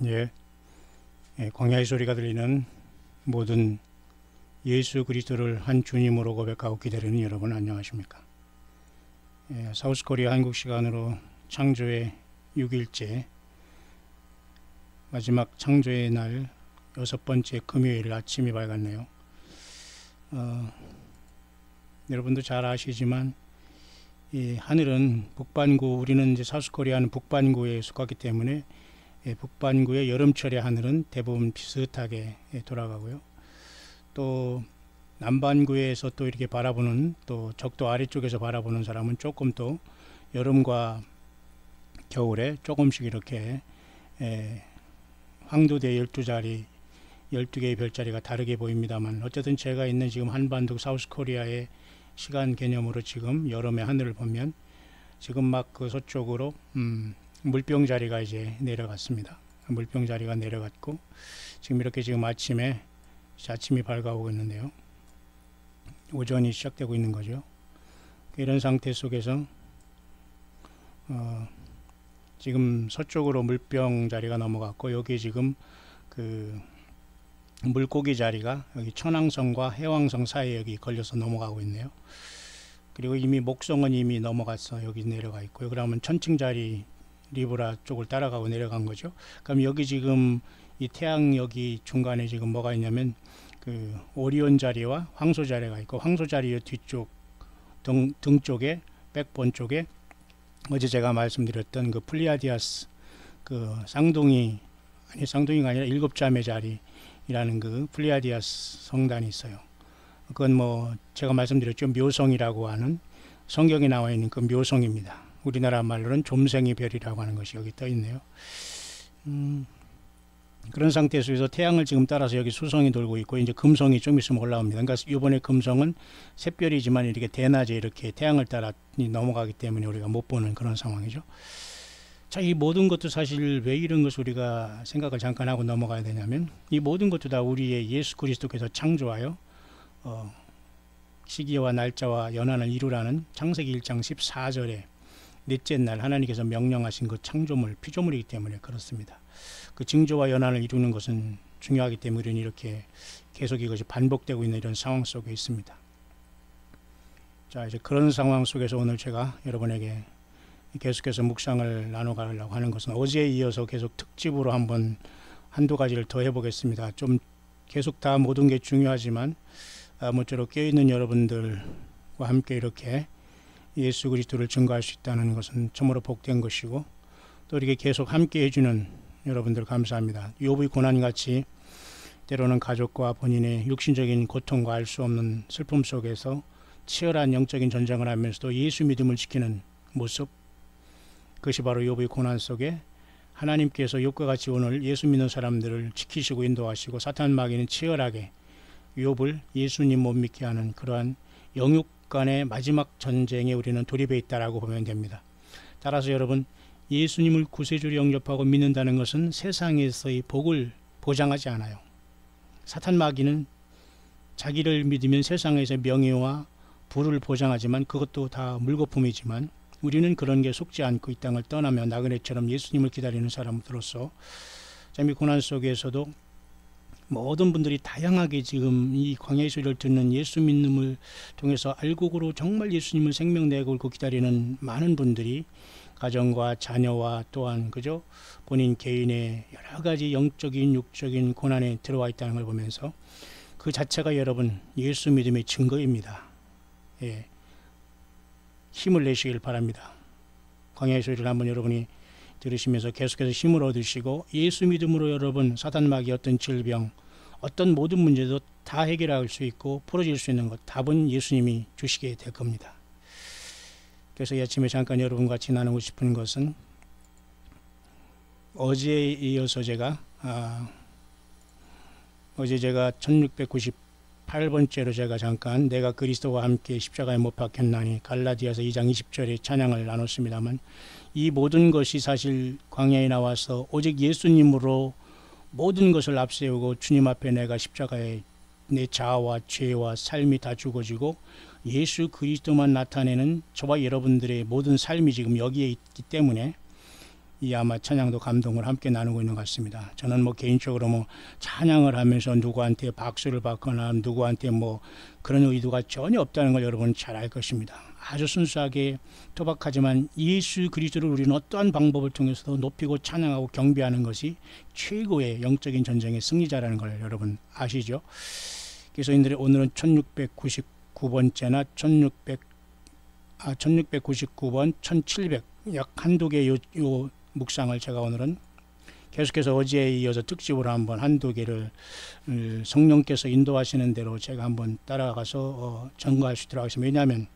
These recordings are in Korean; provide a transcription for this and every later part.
예, 광야의 소리가 들리는 모든 예수 그리스도를 한 주님으로 고백하고 기다리는 여러분 안녕하십니까? 사우스코리아 한국 시간으로 창조의 6일째 마지막 창조의 날 6번째 금요일 아침이 밝았네요. 여러분도 잘 아시지만 이 하늘은 북반구, 우리는 이제 사우스코리아는 북반구에 속하기 때문에 북반구의 여름철의 하늘은 대부분 비슷하게 돌아가고요. 또 남반구에서 또 이렇게 바라보는, 또 적도 아래쪽에서 바라보는 사람은 조금 또 여름과 겨울에 조금씩 이렇게 황도대 12자리 12개의 별자리가 다르게 보입니다만, 어쨌든 제가 있는 지금 한반도 사우스코리아의 시간 개념으로 지금 여름의 하늘을 보면 지금 막 그 서쪽으로 물병자리가 이제 내려갔습니다. 물병자리가 내려갔고 지금 이렇게 지금 아침이 밝아오고 있는데요. 오전이 시작되고 있는 거죠. 이런 상태 속에서 지금 서쪽으로 물병자리가 넘어갔고, 여기 지금 그 물고기 자리가 여기 천왕성과 해왕성 사이에 여기 걸려서 넘어가고 있네요. 그리고 이미 목성은 이미 넘어가서 여기 내려가 있고요. 그러면 천칭자리 리브라 쪽을 따라가고 내려간 거죠. 그럼 여기 지금 이 태양 여기 중간에 지금 뭐가 있냐면 그 오리온 자리와 황소 자리가 있고, 황소 자리의 뒤쪽 등 쪽에, 백본 쪽에 어제 제가 말씀드렸던 그 플리아디아스 그 쌍둥이가 아니라 일곱 자매 자리라는 그 플리아디아스 성단이 있어요. 그건 뭐 제가 말씀드렸죠. 묘성이라고 하는, 성경에 나와 있는 그 묘성입니다. 우리나라 말로는 좀생이 별이라고 하는 것이 여기 떠 있네요. 그런 상태 속에서 태양을 지금 따라서 여기 수성이 돌고 있고, 이제 금성이 좀 있으면 올라옵니다. 그러니까 이번에 금성은 샛별이지만 이렇게 대낮에 이렇게 태양을 따라 넘어가기 때문에 우리가 못 보는 그런 상황이죠. 자, 이 모든 것도 사실 왜 이런 것을 우리가 생각을 잠깐 하고 넘어가야 되냐면, 이 모든 것도 다 우리의 예수 그리스도께서 창조하여 시기와 날짜와 연한을 이루라는 창세기 1장 14절에 넷째 날 하나님께서 명령하신 그 창조물, 피조물이기 때문에 그렇습니다. 그 징조와 연한을 이루는 것은 중요하기 때문에 우리는 이렇게 계속 이것이 반복되고 있는 이런 상황 속에 있습니다. 자, 이제 그런 상황 속에서 오늘 제가 여러분에게 계속해서 묵상을 나눠가려고 하는 것은, 어제에 이어서 계속 특집으로 한두 가지를 더 해보겠습니다. 좀 계속 다 모든 게 중요하지만 모쪼록 깨어있는 여러분들과 함께 이렇게 예수 그리스도를 증거할 수 있다는 것은 참으로 복된 것이고, 또 이렇게 계속 함께 해주는 여러분들 감사합니다. 욥의 고난같이 때로는 가족과 본인의 육신적인 고통과 알 수 없는 슬픔 속에서 치열한 영적인 전쟁을 하면서도 예수 믿음을 지키는 모습, 그것이 바로 욥의 고난 속에 하나님께서 욥과 같이 오늘 예수 믿는 사람들을 지키시고 인도하시고, 사탄 마귀는 치열하게 욥을 예수님 못 믿게 하는 그러한 영육 간의 마지막 전쟁에 우리는 돌입해 있다라고 보면 됩니다. 따라서 여러분, 예수님을 구세주로 영접하고 믿는다는 것은 세상에서의 복을 보장하지 않아요. 사탄 마귀는 자기를 믿으면 세상에서 명예와 부를 보장하지만 그것도 다 물거품이지만, 우리는 그런 게 속지 않고 이 땅을 떠나며 나그네처럼 예수님을 기다리는 사람으로서 이 고난 속에서도 모든 분들이 다양하게 지금 이 광야의 소리를 듣는 예수 믿음을 통해서 알곡으로 정말 예수님을 생명 내걸고 기다리는 많은 분들이 가정과 자녀와 또한 그죠, 본인 개인의 여러 가지 영적인 육적인 고난에 들어와 있다는 걸 보면서 그 자체가 여러분 예수 믿음의 증거입니다. 예, 힘을 내시길 바랍니다. 광야의 소리를 한번 여러분이 들으시면서 계속해서 힘을 얻으시고, 예수 믿음으로 여러분 사탄 마귀 어떤 질병, 어떤 모든 문제도 다 해결할 수 있고 풀어질 수 있는 것, 답은 예수님이 주시게 될 겁니다. 그래서 이 아침에 잠깐 여러분과 같이 나누고 싶은 것은, 어제에 이어서 어제 제가 1698번째로 제가 잠깐 내가 그리스도와 함께 십자가에 못 박혔나니 갈라디아서 2장 20절의 찬양을 나눴습니다만, 이 모든 것이 사실 광야에 나와서 오직 예수님으로 모든 것을 앞세우고 주님 앞에 내가 십자가에 내 자아와 죄와 삶이 다 죽어지고 예수 그리스도만 나타내는 저와 여러분들의 모든 삶이 지금 여기에 있기 때문에 이 아마 찬양도 감동을 함께 나누고 있는 것 같습니다. 저는 뭐 개인적으로 뭐 찬양을 하면서 누구한테 박수를 받거나 누구한테 뭐 그런 의도가 전혀 없다는 걸 여러분 잘 알 것입니다. 아주 순수하게 토박하지만 예수 그리스도를 우리는 어떠한 방법을 통해서도 높이고 찬양하고 경배하는 것이 최고의 영적인 전쟁의 승리자라는 걸 여러분 아시죠? 그래서 오늘은 1699번째나 1699번, 1700 약 한두 개 요 묵상을 제가 오늘은 계속해서 어제에 이어서 특집으로 한번 한두 개를 성령께서 인도하시는 대로 제가 한번 따라가서 전가할 수 있도록 하겠습니다. 왜냐하면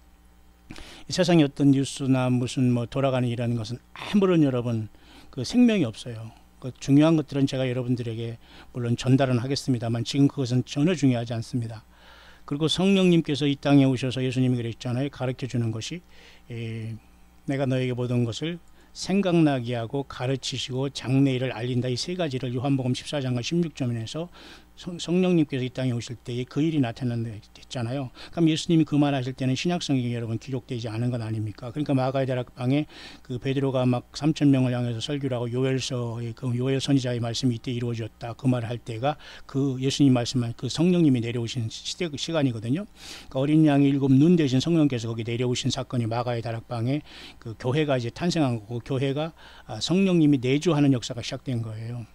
이 세상의 어떤 뉴스나 무슨 뭐 돌아가는 일이라는 것은 아무런 여러분 그 생명이 없어요. 그 중요한 것들은 제가 여러분들에게 물론 전달은 하겠습니다만 지금 그것은 전혀 중요하지 않습니다. 그리고 성령님께서 이 땅에 오셔서 예수님이 그랬잖아요. 가르쳐 주는 것이 내가 너에게 모든 것을 생각나게 하고 가르치시고 장래일을 알린다. 이 세 가지를 요한복음 14장과 16절에서 성령님께서 이 땅에 오실 때에 그 일이 나타났잖아요. 그럼 예수님이 그 말하실 때는 신약성경에 여러분 기록되지 않은 것 아닙니까? 그러니까 마가의 다락방에 그 베드로가 막 3,000명을 향해서 설교를 하고 요엘서의 그 요엘 선지자의 말씀이 이때 이루어졌다. 그 말을 할 때가 그 예수님 말씀한 그 성령님이 내려오신 시간이거든요. 그러니까 어린 양이 일곱 눈 대신 성령께서 거기 내려오신 사건이 마가의 다락방에 그 교회가 이제 탄생한 거고 교회가 성령님이 내주하는 역사가 시작된 거예요.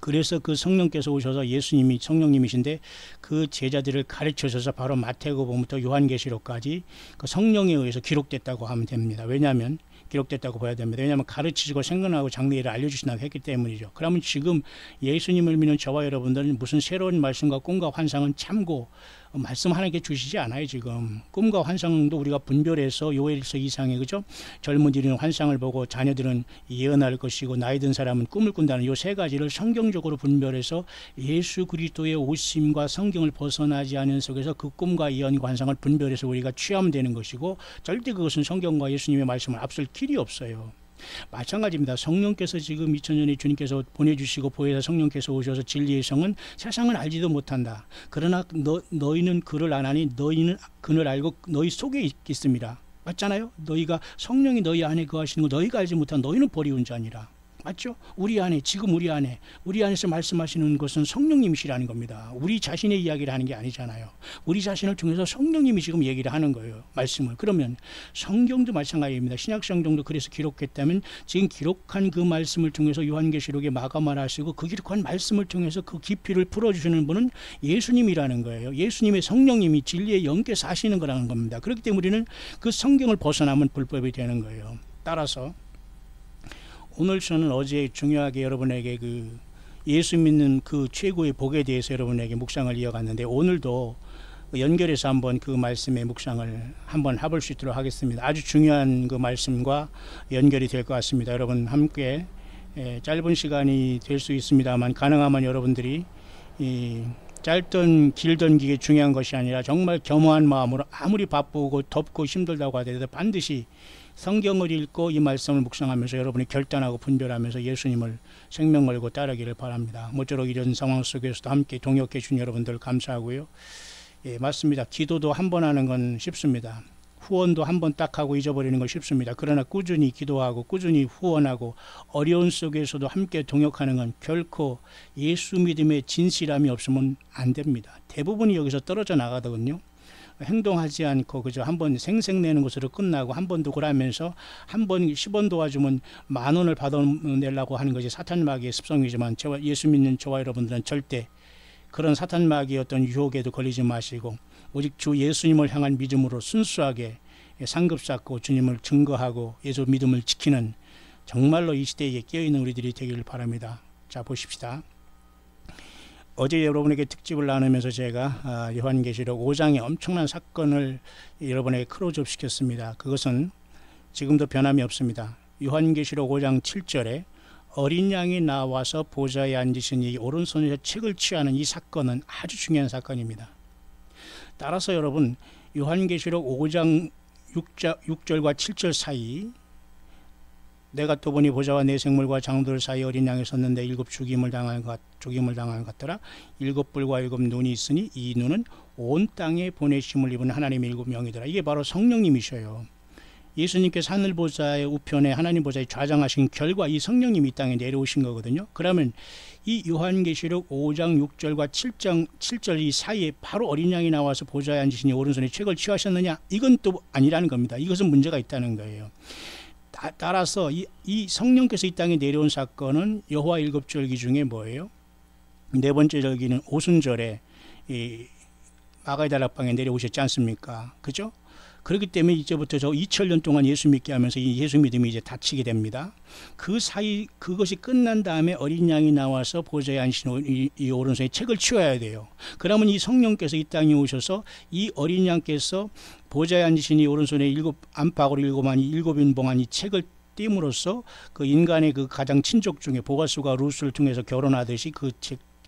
그래서 그 성령께서 오셔서 예수님이 성령님이신데 그 제자들을 가르쳐 주셔서 바로 마태복음부터 요한계시록까지 그 성령에 의해서 기록됐다고 하면 됩니다. 왜냐하면 기록됐다고 봐야 됩니다. 왜냐하면 가르치시고 생각나고 장래일을 알려주신다고 했기 때문이죠. 그러면 지금 예수님을 믿는 저와 여러분들은 무슨 새로운 말씀과 꿈과 환상은 참고 말씀 하나님께 주시지 않아요. 지금 꿈과 환상도 우리가 분별해서 요엘서 이상의 그죠? 젊은이들은 환상을 보고 자녀들은 예언할 것이고 나이 든 사람은 꿈을 꾼다는 이 세 가지를 성경적으로 분별해서 예수 그리스도의 오심과 성경을 벗어나지 않은 속에서 그 꿈과 예언과 환상을 분별해서 우리가 취하면 되는 것이고 절대 그것은 성경과 예수님의 말씀을 앞설 길이 없어요. 마찬가지입니다. 성령께서 지금 2000년에 주님께서 보내주시고 보혜사 성령께서 오셔서 진리의 성은 세상은 알지도 못한다. 그러나 너희는 그를 안 하니 너희는 그를 알고 너희 속에 있습니다. 맞잖아요. 너희가 성령이 너희 안에 거하시는 거 너희가 알지 못한 너희는 버리운 자니라. 맞죠? 우리 안에 지금 우리 안에서 말씀하시는 것은 성령님이시라는 겁니다. 우리 자신의 이야기를 하는 게 아니잖아요. 우리 자신을 통해서 성령님이 지금 얘기를 하는 거예요. 말씀을. 그러면 성경도 마찬가지입니다. 신약성경도 그래서 기록했다면 지금 기록한 그 말씀을 통해서 요한계시록에 마감을 하시고 그 기록한 말씀을 통해서 그 깊이를 풀어주시는 분은 예수님이라는 거예요. 예수님의 성령님이 진리의 영께서 하시는 거라는 겁니다. 그렇기 때문에 우리는 그 성경을 벗어나면 불법이 되는 거예요. 따라서 오늘 저는 어제 중요하게 여러분에게 그 예수 믿는 그 최고의 복에 대해서 여러분에게 묵상을 이어갔는데 오늘도 연결해서 한번 그 말씀의 묵상을 한번 해볼 수 있도록 하겠습니다. 아주 중요한 그 말씀과 연결이 될 것 같습니다. 여러분 함께 짧은 시간이 될 수 있습니다만 가능하면 여러분들이 짧든 길든 게 중요한 것이 아니라 정말 겸허한 마음으로 아무리 바쁘고 덥고 힘들다고 하더라도 반드시 성경을 읽고 이 말씀을 묵상하면서 여러분이 결단하고 분별하면서 예수님을 생명 걸고 따르기를 바랍니다. 모쪼록 이런 상황 속에서도 함께 동역해 주신 여러분들 감사하고요. 예, 맞습니다. 기도도 한 번 하는 건 쉽습니다. 후원도 한 번 딱 하고 잊어버리는 건 쉽습니다. 그러나 꾸준히 기도하고 꾸준히 후원하고 어려운 속에서도 함께 동역하는 건 결코 예수 믿음의 진실함이 없으면 안 됩니다. 대부분이 여기서 떨어져 나가거든요. 행동하지 않고 그저 한번 생색내는 것으로 끝나고 한 번 더 그러면서 한 번 10원 도와주면 10,000원을 받아내려고 하는 것이 사탄마귀의 습성이지만 예수 믿는 저와 여러분들은 절대 그런 사탄마귀의 어떤 유혹에도 걸리지 마시고 오직 주 예수님을 향한 믿음으로 순수하게 상급 쌓고 주님을 증거하고 예수 믿음을 지키는 정말로 이 시대에 깨어있는 우리들이 되기를 바랍니다. 자, 보십시다. 어제 여러분에게 특집을 나누면서 제가 요한계시록 5장의 엄청난 사건을 여러분에게 클로즈업 시켰습니다. 그것은 지금도 변함이 없습니다. 요한계시록 5장 7절에 어린 양이 나와서 보좌에 앉으시니 오른손에 책을 취하는 이 사건은 아주 중요한 사건입니다. 따라서 여러분 요한계시록 5장 6절과 7절 사이 내가 또 보니 보좌와 내 생물과 장들 사이 어린 양이 섰는데 일곱 죽임을 당한 것 같더라. 일곱 뿔과 일곱 눈이 있으니 이 눈은 온 땅에 보내심을 입은 하나님의 일곱 영이더라. 이게 바로 성령님이셔요. 예수님께서 하늘 보좌의 우편에 하나님 보좌에 좌장하신 결과 이 성령님이 이 땅에 내려오신 거거든요. 그러면 이 요한계시록 5장 6절과 7절 이 사이에 바로 어린 양이 나와서 보좌에 앉으시니 오른손에 책을 취하셨느냐? 이건 또 아니라는 겁니다. 이것은 문제가 있다는 거예요. 따라서 이 성령께서 이 땅에 내려온 사건은 여호와 일곱 절기 중에 뭐예요? 네 번째 절기는 오순절에 이 마가의 다락방에 내려오셨지 않습니까? 그죠? 그렇기 때문에 이제부터 저 2000년 동안 예수 믿게 하면서 이 예수 믿음이 이제 닫히게 됩니다. 그 사이 그것이 끝난 다음에 어린 양이 나와서 보좌에 앉으신 이 오른손에 책을 치워야 돼요. 그러면 이 성령께서 이 땅에 오셔서 이 어린 양께서 보좌에 앉으신 이 오른손에 일곱 안팎으로 일곱 인봉한 이 책을 띄움으로써 그 인간의 그 가장 친족 중에 보아스가 룻을 통해서 결혼하듯이 그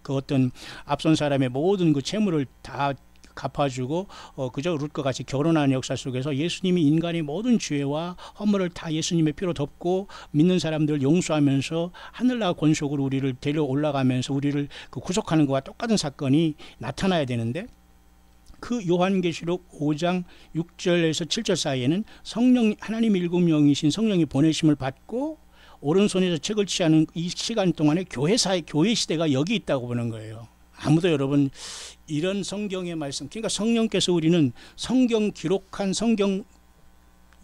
어떤 앞선 사람의 모든 그 채무를 다 갚아주고 그저 룻과 같이 결혼하는 역사 속에서 예수님이 인간의 모든 죄와 허물을 다 예수님의 피로 덮고 믿는 사람들을 용서하면서 하늘나라 권속으로 우리를 데려 올라가면서 우리를 그 구속하는 것과 똑같은 사건이 나타나야 되는데 그 요한계시록 5장 6절에서 7절 사이에는 성령 하나님 일곱 명이신 성령이 보내심을 받고 오른손에서 책을 취하는 이 시간 동안에 교회 시대가 여기 있다고 보는 거예요. 아무도 여러분 이런 성경의 말씀, 그러니까 성령께서 우리는 성경 기록한 성경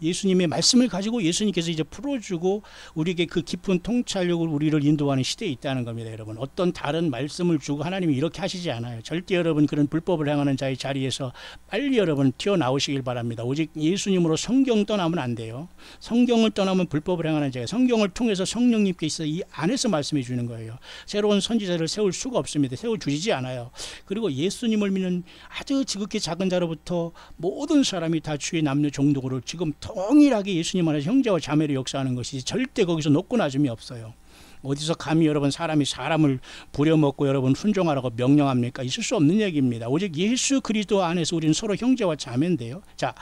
예수님의 말씀을 가지고 예수님께서 이제 풀어주고 우리에게 그 깊은 통찰력을 우리를 인도하는 시대에 있다는 겁니다. 여러분 어떤 다른 말씀을 주고 하나님이 이렇게 하시지 않아요. 절대 여러분 그런 불법을 행하는 자의 자리에서 빨리 여러분 튀어나오시길 바랍니다. 오직 예수님으로 성경 떠나면 안 돼요. 성경을 떠나면 불법을 행하는 자예요. 성경을 통해서 성령님께서 이 안에서 말씀해 주는 거예요. 새로운 선지자를 세울 수가 없습니다. 세워주지 않아요. 그리고 예수님을 믿는 아주 지극히 작은 자로부터 모든 사람이 다 주의 남녀 종족으로 지금 동일하게 예수님 안에서 형제와 자매로 역사하는 것이 절대 거기서 높고 낮음이 없어요. 어디서 감히 여러분 사람이 사람을 부려먹고 여러분 순종하라고 명령합니까? 있을 수 없는 얘기입니다. 오직 예수 그리스도 안에서 우리는 서로 형제와 자매인데요. 자,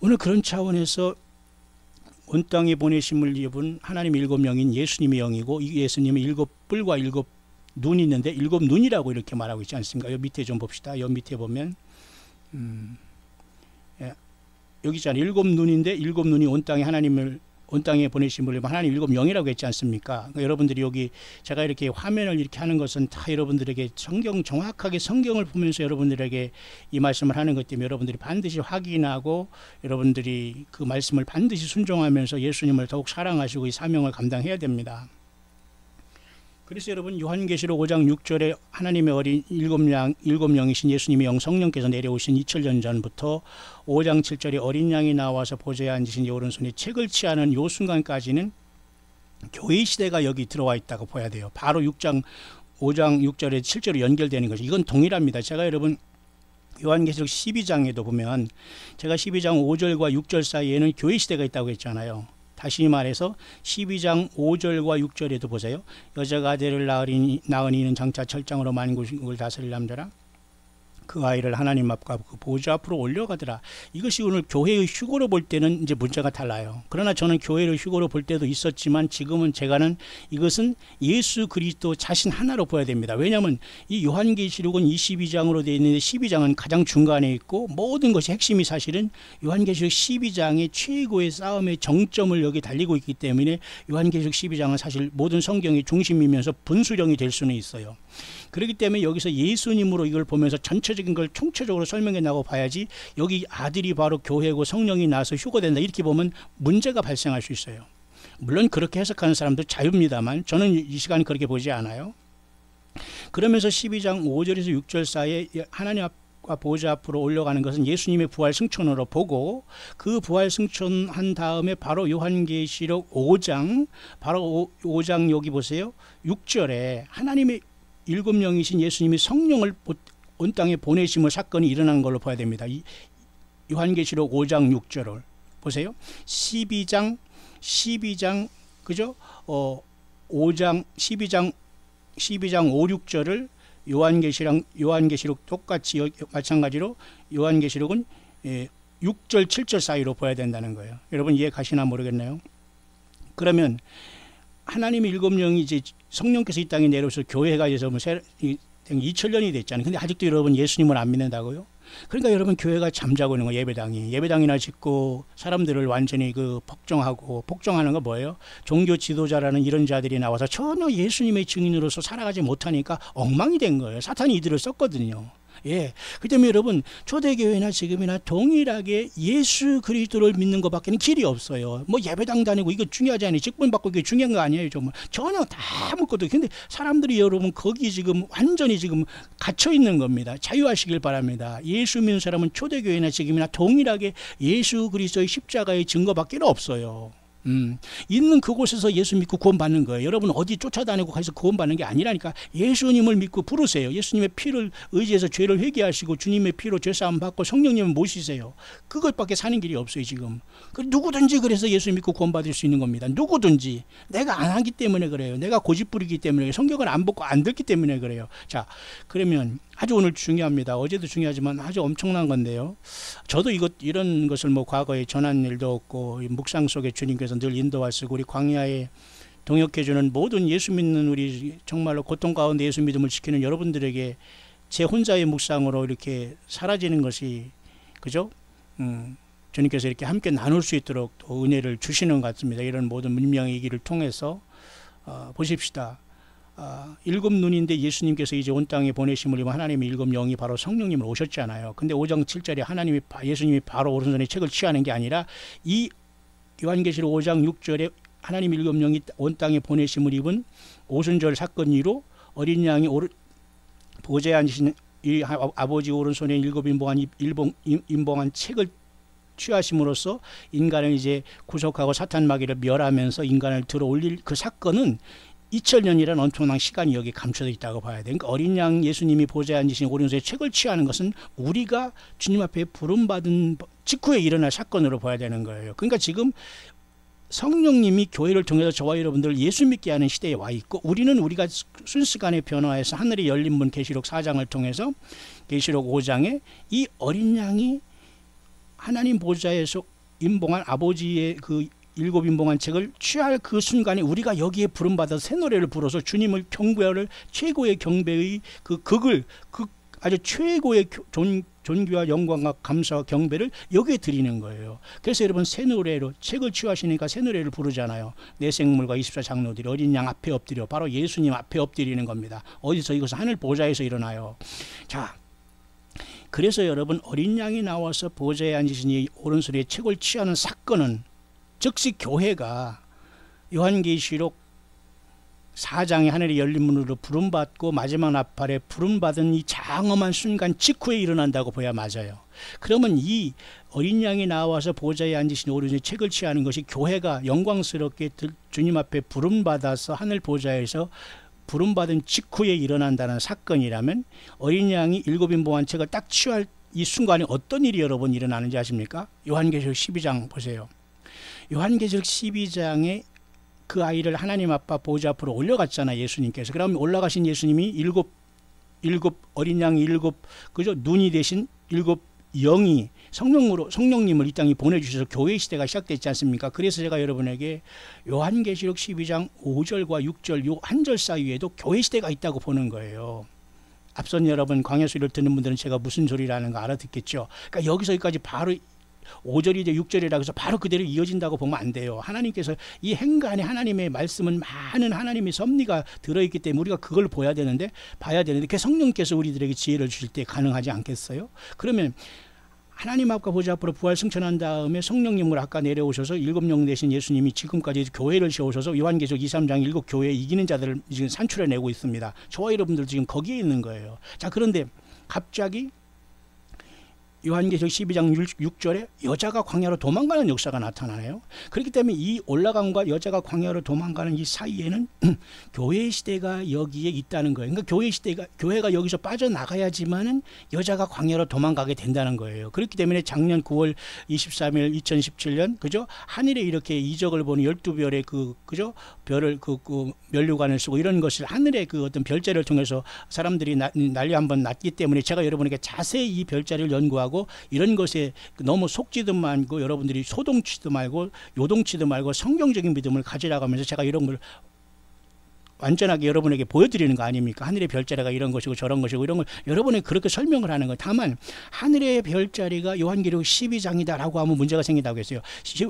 오늘 그런 차원에서 온 땅에 보내심을 입은 하나님 일곱 명인 예수님의 영이고 이 예수님의 일곱 뿔과 일곱 눈이 있는데 일곱 눈이라고 이렇게 말하고 있지 않습니까? 여 밑에 좀 봅시다. 여 밑에 보면 여기 있잖아요. 일곱 눈인데 일곱 눈이 온 땅에 보내심을 하나님 일곱 영이라고 했지 않습니까? 그러니까 여러분들이 여기 제가 이렇게 화면을 이렇게 하는 것은 다 여러분들에게 정확하게 성경을 보면서 여러분들에게 이 말씀을 하는 것 때문에 여러분들이 반드시 확인하고 여러분들이 그 말씀을 반드시 순종하면서 예수님을 더욱 사랑하시고 이 사명을 감당해야 됩니다. 그래서 여러분 요한계시록 5장 6절에 하나님의 어린 일곱 영이신 예수님의 영 성령께서 내려오신 2000년 전부터 5장 7절에 어린 양이 나와서 보좌에 앉으신 오른손에 책을 취하는 요 순간까지는 교회 시대가 여기 들어와 있다고 봐야 돼요. 바로 5장 6절에 7절로 연결되는 거죠. 이건 동일합니다. 제가 여러분 요한계시록 12장에도 보면 제가 12장 5절과 6절 사이에는 교회 시대가 있다고 했잖아요. 다시 말해서 12장 5절과 6절에도 보세요. 여자가 아들을 낳은 이는 장차 철장으로 만국을 다스릴 남자라. 그 아이를 하나님 앞과 그 보좌 앞으로 올려가더라. 이것이 오늘 교회의 휴거로 볼 때는 이제 문제가 달라요. 그러나 저는 교회를 휴거로 볼 때도 있었지만 지금은 제가는 이것은 예수 그리스도 자신 하나로 보아야 됩니다. 왜냐하면 이 요한계시록은 22장으로 되어 있는데 12장은 가장 중간에 있고 모든 것이 핵심이 사실은 요한계시록 12장의 최고의 싸움의 정점을 여기 달리고 있기 때문에 요한계시록 12장은 사실 모든 성경의 중심이면서 분수령이 될 수는 있어요. 그렇기 때문에 여기서 예수님으로 이걸 보면서 전체적인 걸 총체적으로 설명해 나고 봐야지 여기 아들이 바로 교회고 성령이 나서 휴거된다 이렇게 보면 문제가 발생할 수 있어요. 물론 그렇게 해석하는 사람도 자유입니다만 저는 이 시간에 그렇게 보지 않아요. 그러면서 12장 5절에서 6절 사이에 하나님 앞과 보좌 앞으로 올라가는 것은 예수님의 부활 승천으로 보고 그 부활 승천한 다음에 바로 요한계시록 5장 바로 5장 여기 보세요. 6절에 하나님의 일곱 명이신 예수님이 성령을 온 땅에 보내심을 사건이 일어난 걸로 봐야 됩니다. 요한계시록 5장 6절을 보세요. 12장 그죠? 5장 12장 5, 6절을 요한계시록 똑같이 마찬가지로 요한계시록은 6절 7절 사이로 봐야 된다는 거예요. 여러분 이해 가시나 모르겠네요. 그러면 하나님의 일곱 명이 이제 성령께서 이 땅에 내려오셔서 교회가 이제 2000년이 됐잖아요. 근데 아직도 여러분 예수님을 안 믿는다고요? 그러니까 여러분 교회가 잠자고 있는 거 예배당이나 짓고 사람들을 완전히 폭정하는 거 뭐예요? 종교 지도자라는 이런 자들이 나와서 전혀 예수님의 증인으로서 살아가지 못하니까 엉망이 된 거예요. 사탄이 이들을 썼거든요. 예. 그 때문에 여러분 초대교회나 지금이나 동일하게 예수 그리스도를 믿는 것밖에 길이 없어요. 뭐 예배당 다니고 이거 중요하지 않아요. 직분 받고 이게 중요한 거 아니에요. 정말 전혀 다 묻거든요. 근데 사람들이 여러분 거기 지금 완전히 지금 갇혀 있는 겁니다. 자유하시길 바랍니다. 예수 믿는 사람은 초대교회나 지금이나 동일하게 예수 그리스도의 십자가의 증거밖에 없어요. 있는 그곳에서 예수 믿고 구원받는 거예요. 여러분 어디 쫓아다니고 가서 구원받는 게 아니라니까. 예수님을 믿고 부르세요. 예수님의 피를 의지해서 죄를 회개하시고 주님의 피로 죄사함 받고 성령님을 모시세요. 그것밖에 사는 길이 없어요 지금. 누구든지 그래서 예수 믿고 구원받을 수 있는 겁니다. 누구든지. 내가 안 하기 때문에 그래요. 내가 고집부리기 때문에, 성경을 안 보고 안 듣기 때문에 그래요. 자, 그러면 아주 오늘 중요합니다. 어제도 중요하지만 아주 엄청난 건데요. 저도 이런 것을 뭐 과거에 전한 일도 없고 묵상 속에 주님께서 늘 인도하시고 우리 광야에 동역해주는 모든 예수 믿는 우리 정말로 고통 가운데 예수 믿음을 지키는 여러분들에게 제 혼자의 묵상으로 이렇게 사라지는 것이 그죠? 주님께서 이렇게 함께 나눌 수 있도록 또 은혜를 주시는 것 같습니다. 이런 모든 문명의 얘기를 통해서 보십시다. 일곱 눈인데 예수님께서 이제 온 땅에 보내심을 입은 하나님의 일곱 영이 바로 성령님을 오셨잖아요. 근데 5장 7절에 예수님이 바로 오른손에 책을 취하는 게 아니라 이 요한계시록 5장 6절에 하나님 일곱 영이 온 땅에 보내심을 입은 오순절 사건 이후로 어린 양이 보좌에 앉으신 이 아버지 오른손에 일곱 인봉한 책을 취하심으로써 인간을 이제 구속하고 사탄 마귀를 멸하면서 인간을 들어 올릴 그 사건은 2000년이라는 엄청난 시간이 여기 감춰져 있다고 봐야 돼요. 그러니까 어린 양 예수님이 보좌에 앉으신 오른손에 책을 취하는 것은 우리가 주님 앞에 부름받은 직후에 일어날 사건으로 봐야 되는 거예요. 그러니까 지금 성령님이 교회를 통해서 저와 여러분들을 예수 믿게 하는 시대에 와 있고 우리가 순식간에 변화해서 하늘의 열린 문 계시록 4장을 통해서 계시록 5장에 이 어린 양이 하나님 보좌에서 인봉한 아버지의 그 일곱 인봉한 책을 취할 그 순간에 우리가 여기에 부름받아서 새 노래를 불어서 주님을 경배할 최고의 경배의 아주 최고의 존귀와 영광과 감사와 경배를 여기에 드리는 거예요. 그래서 여러분 새 노래로 책을 취하시니까 새 노래를 부르잖아요. 내 생물과 24장로들이 어린 양 앞에 엎드려 바로 예수님 앞에 엎드리는 겁니다. 어디서? 이것은 하늘 보좌에서 일어나요. 자, 그래서 여러분 어린 양이 나와서 보좌에 앉으신 이 오른손에 책을 취하는 사건은 즉시 교회가 요한계시록 4장의 하늘의 열린 문으로 부름받고 마지막 나팔에 부름받은 이 장엄한 순간 직후에 일어난다고 봐야 맞아요. 그러면 이 어린 양이 나와서 보좌에 앉으신 오른손에 책을 취하는 것이 교회가 영광스럽게 주님 앞에 부름받아서 하늘 보좌에서 부름받은 직후에 일어난다는 사건이라면 어린 양이 일곱 인봉한 책을 딱 취할 이 순간에 어떤 일이 여러분 일어나는지 아십니까? 요한계시록 12장 보세요. 요한계시록 12장에 그 아이를 하나님 아빠 보좌 앞으로 올려갔잖아요. 예수님께서. 그러면 올라가신 예수님이 일곱 어린 양이 그죠? 눈이 되신 일곱 영이 성령님을 이 땅에 보내주셔서 교회 시대가 시작됐지 않습니까? 그래서 제가 여러분에게 요한계시록 12장 5절과 6절 요 한 절 사이에도 교회 시대가 있다고 보는 거예요. 앞선 여러분 광야 소리를 듣는 분들은 제가 무슨 소리라는 거 알아듣겠죠. 그러니까 여기서 여기까지 바로 5절이죠 6절이라고 해서 바로 그대로 이어진다고 보면 안 돼요. 하나님께서 이 행간에 하나님의 말씀은 많은 하나님의 섭리가 들어있기 때문에 우리가 그걸 봐야 되는데 그 성령께서 우리들에게 지혜를 주실 때 가능하지 않겠어요? 그러면 하나님 앞과 보좌 앞으로 부활 승천한 다음에 성령님을 아까 내려오셔서 일곱 영 되신 예수님이 지금까지 교회를 세우셔서 요한계시록 2, 3장 일곱 교회 이기는 자들을 지금 산출해내고 있습니다. 저와 여러분들 지금 거기에 있는 거예요. 자, 그런데 갑자기 요한계시록 12장 6절에 여자가 광야로 도망가는 역사가 나타나네요. 그렇기 때문에 이 올라감과 여자가 광야로 도망가는 이 사이에는 교회 시대가 여기에 있다는 거예요. 그러니까 교회가 여기서 빠져나가야지만은 여자가 광야로 도망가게 된다는 거예요. 그렇기 때문에 작년 9월 23일 2017년 그죠? 하늘에 이렇게 이적을 보는 12별의 그죠? 별을 그 면류관을 쓰고 이런 것을 하늘의 그 어떤 별자리를 통해서 사람들이 난리 한번 났기 때문에 제가 여러분에게 자세히 이 별자리를 연구하고 이런 것에 너무 속지도 말고 여러분들이 소동치도 말고 요동치도 말고 성경적인 믿음을 가지라고 하면서 제가 이런 걸 완전하게 여러분에게 보여드리는 거 아닙니까? 하늘의 별자리가 이런 것이고 저런 것이고 이런 걸 여러분에게 그렇게 설명을 하는 거예요. 다만 하늘의 별자리가 요한계시록 12장이다라고 하면 문제가 생긴다고 했어요.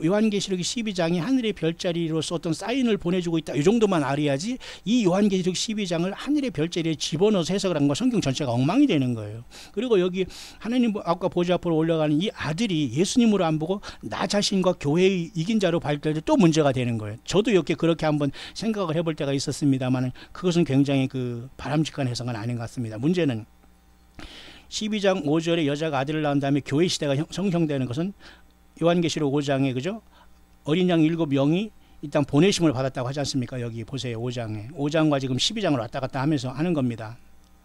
요한계시록 12장이 하늘의 별자리로서 어떤 사인을 보내주고 있다, 이 정도만 알아야지 이 요한계시록 12장을 하늘의 별자리에 집어넣어서 해석을 한 건 성경 전체가 엉망이 되는 거예요. 그리고 여기 하나님 아까 보좌 앞으로 올라가는 이 아들이 예수님으로 안 보고 나 자신과 교회의 이긴 자로 발달될 때 또 문제가 되는 거예요. 저도 이렇게 그렇게 한번 생각을 해볼 때가 있었습니다만 그것은 굉장히 바람직한 해석은 아닌 것 같습니다. 문제는 12장 5절에 여자가 아들을 낳은 다음에 교회 시대가 성형되는 것은 요한계시록 5장에 그죠? 어린 양 7명이 일단 보내심을 받았다고 하지 않습니까? 여기 보세요. 5장과 지금 12장으로 왔다 갔다 하면서 하는 겁니다.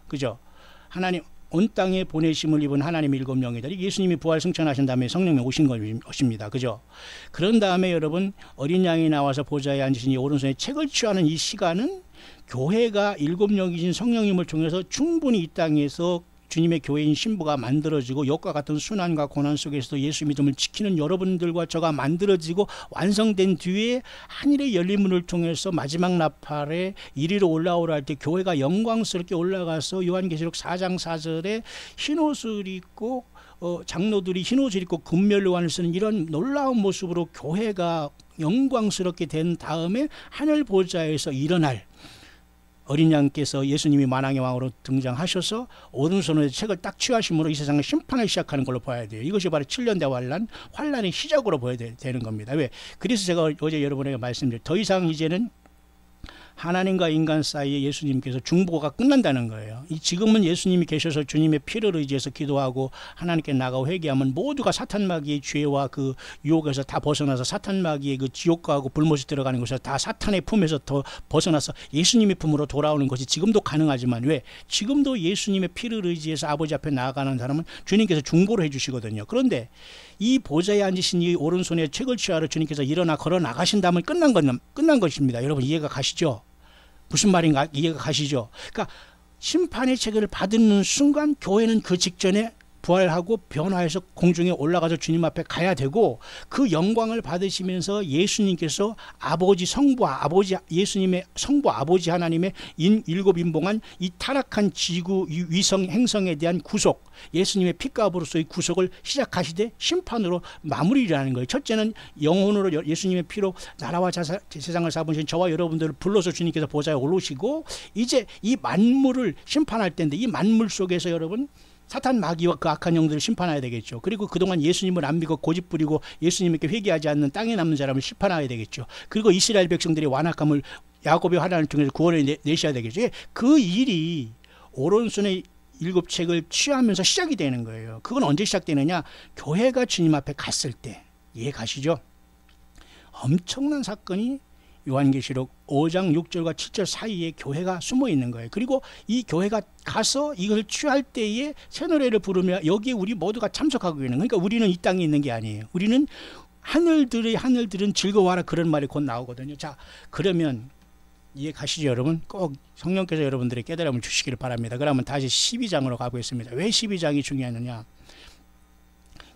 그죠? 하나님 온 땅에 보내심을 입은 하나님 7명이다. 예수님이 부활 승천하신 다음에 성령이 오신 것입니다. 그죠? 그런 다음에 여러분 어린 양이 나와서 보좌에 앉으신 이 오른손에 책을 취하는 이 시간은 교회가 7명이신 성령님을 통해서 충분히 이 땅에서 주님의 교회인 신부가 만들어지고 역과 같은 순환과 고난 속에서도 예수 믿음을 지키는 여러분들과 저가 만들어지고 완성된 뒤에 하늘의 열린 문을 통해서 마지막 나팔에 이리로 올라오라 할 때 교회가 영광스럽게 올라가서 요한계시록 4장 4절에 흰옷을 입고 장로들이 흰옷을 입고 금멸로환을 쓰는 이런 놀라운 모습으로 교회가 영광스럽게 된 다음에 하늘 보좌에서 일어날 어린 양께서 예수님이 만왕의 왕으로 등장하셔서 오른손에 책을 딱 취하심으로 이 세상을 심판을 시작하는 걸로 봐야 돼요. 이것이 바로 7년 대 환란의 시작으로 보여야 되는 겁니다. 왜? 그래서 제가 어제 여러분에게 말씀드렸죠. 더 이상 이제는 하나님과 인간 사이에 예수님께서 중보가 끝난다는 거예요. 지금은 예수님이 계셔서 주님의 피를 의지해서 기도하고 하나님께 나가고 회개하면 모두가 사탄 마귀의 죄와 그 유혹에서 다 벗어나서 사탄 마귀의 그 지옥가하고 불못에 들어가는 것에서 다 사탄의 품에서 더 벗어나서 예수님의 품으로 돌아오는 것이 지금도 가능하지만 왜? 지금도 예수님의 피를 의지해서 아버지 앞에 나아가는 사람은 주님께서 중보를 해주시거든요. 그런데 이 보좌에 앉으신 이 오른손에 책을 취하러 주님께서 일어나 걸어 나가신 다음에 끝난 것입니다. 여러분 이해가 가시죠? 무슨 말인가 이해가 가시죠? 그러니까 심판의 책을 받는 순간 교회는 그 직전에 부활하고 변화해서 공중에 올라가서 주님 앞에 가야 되고 그 영광을 받으시면서 예수님께서 아버지 성부 아버지 예수님의 성부 아버지 하나님의 일곱 인봉한 이 타락한 지구 위성 행성에 대한 구속 예수님의 피값으로서의 구속을 시작하시되 심판으로 마무리라는 거예요. 첫째는 영혼으로 예수님의 피로 나라와 세상을 잡으신 저와 여러분들을 불러서 주님께서 보좌에 올르시고 이제 이 만물을 심판할 때인데 이 만물 속에서 여러분 사탄 마귀와 그 악한 영들을 심판해야 되겠죠. 그리고 그동안 예수님을 안 믿고 고집부리고 예수님께 회개하지 않는 땅에 남는 사람을 심판해야 되겠죠. 그리고 이스라엘 백성들의 완악함을 야곱의 환난을 통해서 구원을 내셔야 되겠죠. 그 일이 오른손에 7책을 취하면서 시작이 되는 거예요. 그건 언제 시작되느냐? 교회가 주님 앞에 갔을 때. 이해 가시죠? 엄청난 사건이 요한계시록 5장 6절과 7절 사이에 교회가 숨어 있는 거예요. 그리고 이 교회가 가서 이걸 취할 때에 새 노래를 부르며 여기에 우리 모두가 참석하고 있는 거예요. 그러니까 우리는 이 땅에 있는 게 아니에요. 우리는 하늘들은 즐거워하라 그런 말이 곧 나오거든요. 자, 그러면 이해 가시죠 여러분? 꼭 성령께서 여러분들의 깨달음을 주시기를 바랍니다. 그러면 다시 12장으로 가보겠습니다. 왜 12장이 중요하느냐?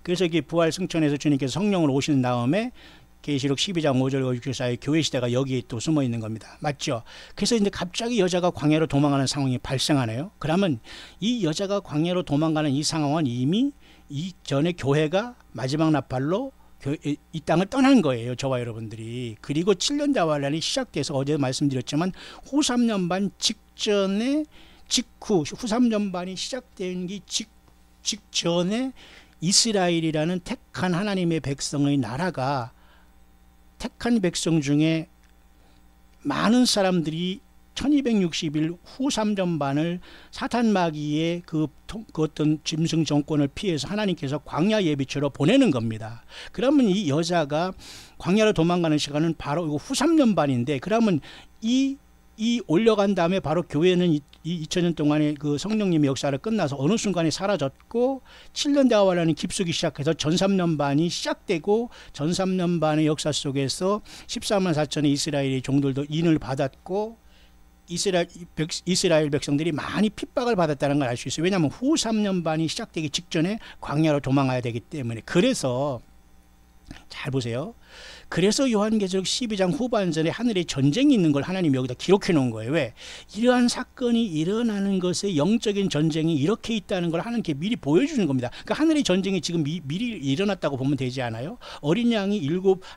그래서 이게 부활 승천에서 주님께서 성령을 오신 다음에 계시록 12장 5절과 6절 사이 교회 시대가 여기에 또 숨어 있는 겁니다. 맞죠? 그래서 이제 갑자기 여자가 광야로 도망가는 상황이 발생하네요. 그러면 이 여자가 광야로 도망가는 이 상황은 이미 이전에 교회가 마지막 나팔로 이 땅을 떠난 거예요. 저와 여러분들이. 그리고 7년 대환란이 시작돼서 어제 말씀드렸지만 후 3년 반 직전에 후 3년 반이 시작된 게 직전에 이스라엘이라는 택한 하나님의 백성의 나라가 택한 백성 중에 많은 사람들이 1260일 후 3년 반을 사탄 마귀의 그 어떤 짐승 정권을 피해서 하나님께서 광야 예비처로 보내는 겁니다. 그러면 이 여자가 광야로 도망가는 시간은 바로 후 3년 반인데 그러면 이 올려간 다음에 바로 교회는 이 2000년 동안의 그 성령님의 역사를 끝나서 어느 순간에 사라졌고 7년 대환란이 깊숙이 시작해서 전 3년 반이 시작되고 전 3년 반의 역사 속에서 14만 4천의 이스라엘의 종들도 인을 받았고 이스라엘 백성들이 많이 핍박을 받았다는 걸 알 수 있어요. 왜냐하면 후 3년 반이 시작되기 직전에 광야로 도망가야 되기 때문에. 그래서 잘 보세요. 그래서 요한계시록 12장 후반전에 하늘에 전쟁이 있는 걸 하나님이 여기다 기록해 놓은 거예요. 왜? 이러한 사건이 일어나는 것에 영적인 전쟁이 이렇게 있다는 걸 하나님께 미리 보여주는 겁니다. 그러니까 하늘의 전쟁이 지금 미리 일어났다고 보면 되지 않아요? 어린 양이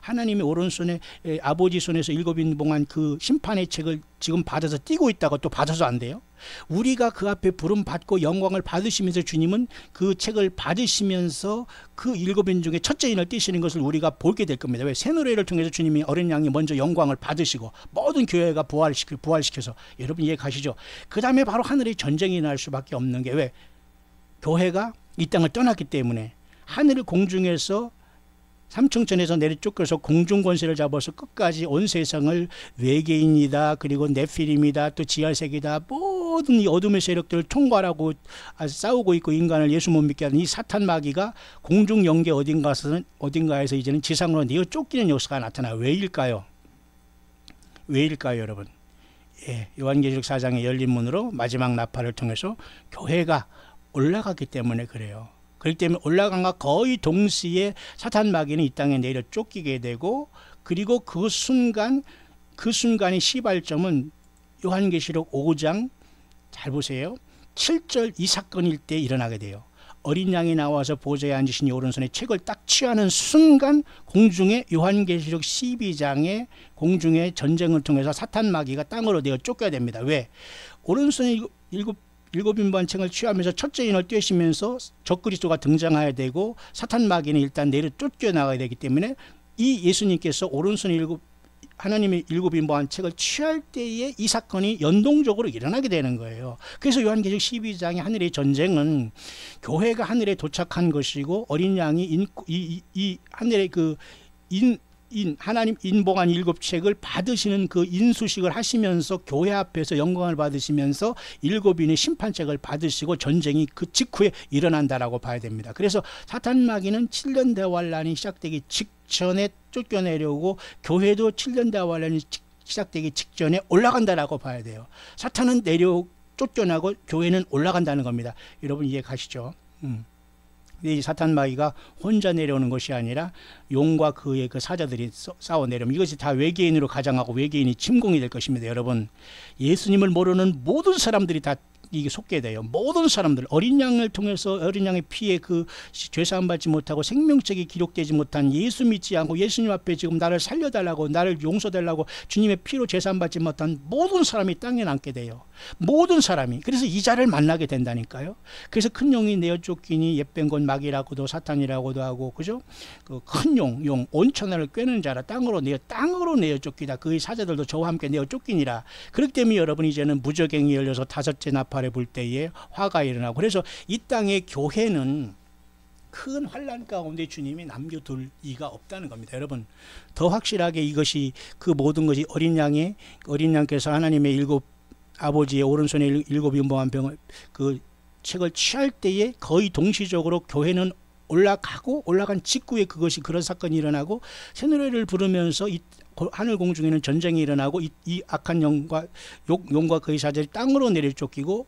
하나님의 오른손에 아버지 손에서 7인 봉한 그 심판의 책을 지금 받아서 띄고 있다고 또 받아서 안 돼요? 우리가 그 앞에 부름 받고 영광을 받으시면서 주님은 그 책을 받으시면서 그 7인 중에 첫째 인을 띄시는 것을 우리가 보게 될 겁니다. 왜? 새 노래를 통해서 주님이 어린 양이 먼저 영광을 받으시고 모든 교회가 부활시켜서 여러분 이해 가시죠? 그 다음에 바로 하늘의 전쟁이 날 수밖에 없는 게 왜? 교회가 이 땅을 떠났기 때문에 하늘 공중에서 삼층천에서 내려 쫓겨서 공중 권세를 잡아서 끝까지 온 세상을 외계인이다, 그리고 네피림이다, 또 지하세계다, 모든 이 어둠의 세력들을 총괄하고 싸우고 있고 인간을 예수 못 믿게 하는 이 사탄 마귀가 공중 영계 어딘가에서 이제는 지상으로 내어 쫓기는 역사가 나타나요. 왜일까요? 왜일까요, 여러분? 예, 요한계시록 4장의 열린 문으로 마지막 나팔을 통해서 교회가 올라갔기 때문에 그래요. 그렇기 때문에 올라간과 거의 동시에 사탄 마귀는 이 땅에 내려 쫓기게 되고, 그리고 그 순간의 시발점은 요한계시록 5장 잘 보세요. 7절 이 사건일 때 일어나게 돼요. 어린 양이 나와서 보좌에 앉으신 오른손에 책을 딱 취하는 순간 공중에 요한계시록 12장의 공중의 전쟁을 통해서 사탄 마귀가 땅으로 내어 쫓겨야 됩니다. 왜? 오른손에 일곱 인반 책을 취하면서 첫째 인을 떼시면서 적그리스도가 등장해야 되고 사탄 마귀는 일단 내려 쫓겨나가야 되기 때문에 이 예수님께서 오른손에 하나님의 7인보한 책을 취할 때에 이 사건이 연동적으로 일어나게 되는 거예요. 그래서 요한계시록 12장의 하늘의 전쟁은 교회가 하늘에 도착한 것이고 어린 양이 이 하늘의 하나님 인봉한 7책을 받으시는 그 인수식을 하시면서 교회 앞에서 영광을 받으시면서 7인의 심판책을 받으시고 전쟁이 그 직후에 일어난다라고 봐야 됩니다. 그래서 사탄 마귀는 7년 대환란이 시작되기 직전에 쫓겨내려고 교회도 7년 대환란이 시작되기 직전에 올라간다라고 봐야 돼요. 사탄은 쫓겨나고 교회는 올라간다는 겁니다. 여러분 이해 가시죠? 이 사탄 마귀가 혼자 내려오는 것이 아니라 용과 그의 그 사자들이 싸워 내려오면 이것이 다 외계인으로 가장하고 외계인이 침공이 될 것입니다. 여러분 예수님을 모르는 모든 사람들이 다 이게 속게 돼요. 모든 사람들 어린 양을 통해서 어린 양의 피에 그 죄사함 받지 못하고 생명책이 기록되지 못한 예수 믿지 않고 예수님 앞에 지금 나를 살려달라고 나를 용서달라고 주님의 피로 죄사함 받지 못한 모든 사람이 땅에 남게 돼요. 모든 사람이. 그래서 이 자를 만나게 된다니까요. 그래서 큰 용이 내어 쫓기니 옛뺀 것 마귀라고도 사탄이라고도 하고 그죠? 그 큰 용 온천하를 꿰는 자라 땅으로 내어 쫓기다. 그의 사자들도 저와 함께 내어 쫓기니라. 그렇기 때문에 여러분 이제는 무저갱이 열려서 다섯째 나팔에 불 때에 화가 일어나고 그래서 이 땅의 교회는 큰 환난 가운데 주님이 남겨둘 이가 없다는 겁니다. 여러분 더 확실하게 이것이 그 모든 것이 어린 양께서 하나님의 아버지의 오른손에 7인봉한 병을 그 책을 취할 때에 거의 동시적으로 교회는 올라간 직후에 그런 사건이 일어나고 새노래를 부르면서 이 하늘 공중에는 전쟁이 일어나고 이 악한 용과 그의 사자들이 땅으로 내려 쫓기고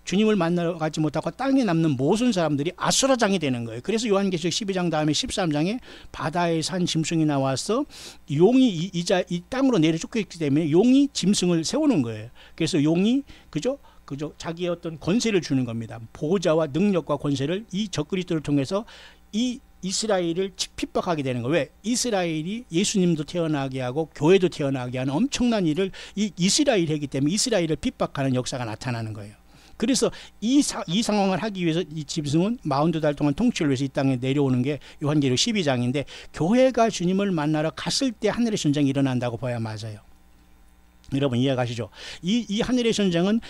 주님을 만나러 가지 못하고 땅에 남는 모든 사람들이 아수라장이 되는 거예요. 그래서 요한계시록 12장 다음에 13장에 바다에 산 짐승이 나와서 용이 이 땅으로 내려 쫓겼기 때문에 용이 짐승을 세우는 거예요. 그래서 용이 그죠? 자기의 어떤 권세를 주는 겁니다. 보호자와 능력과 권세를 이 적그리스도를 통해서 이 이스라엘을 핍박하게 되는 거예요. 왜? 이스라엘이 예수님도 태어나게 하고 교회도 태어나게 하는 엄청난 일을 이 이스라엘이 했기 때문에 이스라엘을 핍박하는 역사가 나타나는 거예요. 그래서 이 상황을 하기 위해서 이 짐승은 42달 동안 통치를 위해서 이 땅에 내려오는 게 요한계시록 12장인데 교회가 주님을 만나러 갔을 때 하늘의 전쟁이 일어난다고 봐야 맞아요. 여러분 이해가시죠? 이 하늘의 전쟁은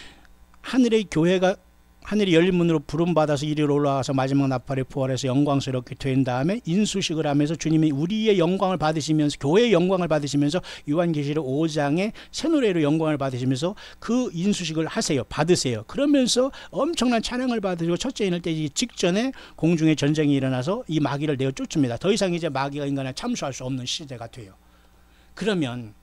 하늘의 교회가 하늘이 열린 문으로 부름받아서 이리로 올라가서 마지막 나팔에 부활해서 영광스럽게 된 다음에 인수식을 하면서 주님이 우리의 영광을 받으시면서 교회의 영광을 받으시면서 요한계시록 5장의 새 노래로 영광을 받으시면서 그 인수식을 받으세요. 그러면서 엄청난 찬양을 받으시고 첫째 인을 떼기 직전에 공중에 전쟁이 일어나서 이 마귀를 내어 쫓습니다. 더 이상 이제 마귀가 인간을 참수할 수 없는 시대가 돼요. 그러면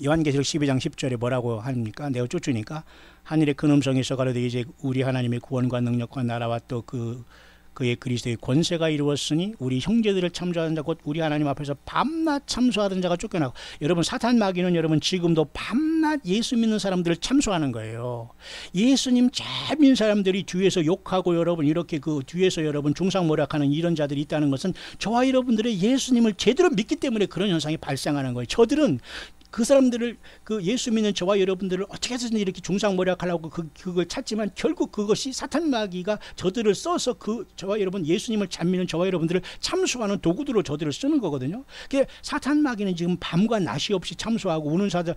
요한계시록 12장 10절에 뭐라고 합니까? 내어 쫓으니까 하늘의 큰 음성이 있어 가로되 이제 우리 하나님의 구원과 능력과 나라와 또 그의 그리스도의 권세가 이루었으니 우리 형제들을 참소하는 자 곧 우리 하나님 앞에서 밤낮 참소하던 자가 쫓겨나고. 여러분, 사탄 마귀는 여러분 지금도 밤낮 예수 믿는 사람들을 참소하는 거예요. 예수님 잘 믿는 사람들이 뒤에서 욕하고 여러분 이렇게 그 뒤에서 여러분 중상모략하는 이런 자들이 있다는 것은 저와 여러분들의 예수님을 제대로 믿기 때문에 그런 현상이 발생하는 거예요. 저들은 그 사람들을, 그 예수 믿는 저와 여러분들을 어떻게 해서든 이렇게 중상모략하려고 그걸 찾지만 결국 그것이 사탄 마귀가 저들을 써서 저와 여러분 예수님을 잘 믿는 저와 여러분들을 참소하는 도구들로 저들을 쓰는 거거든요. 그 사탄 마귀는 지금 밤과 낮이 없이 참소하고 우는 사자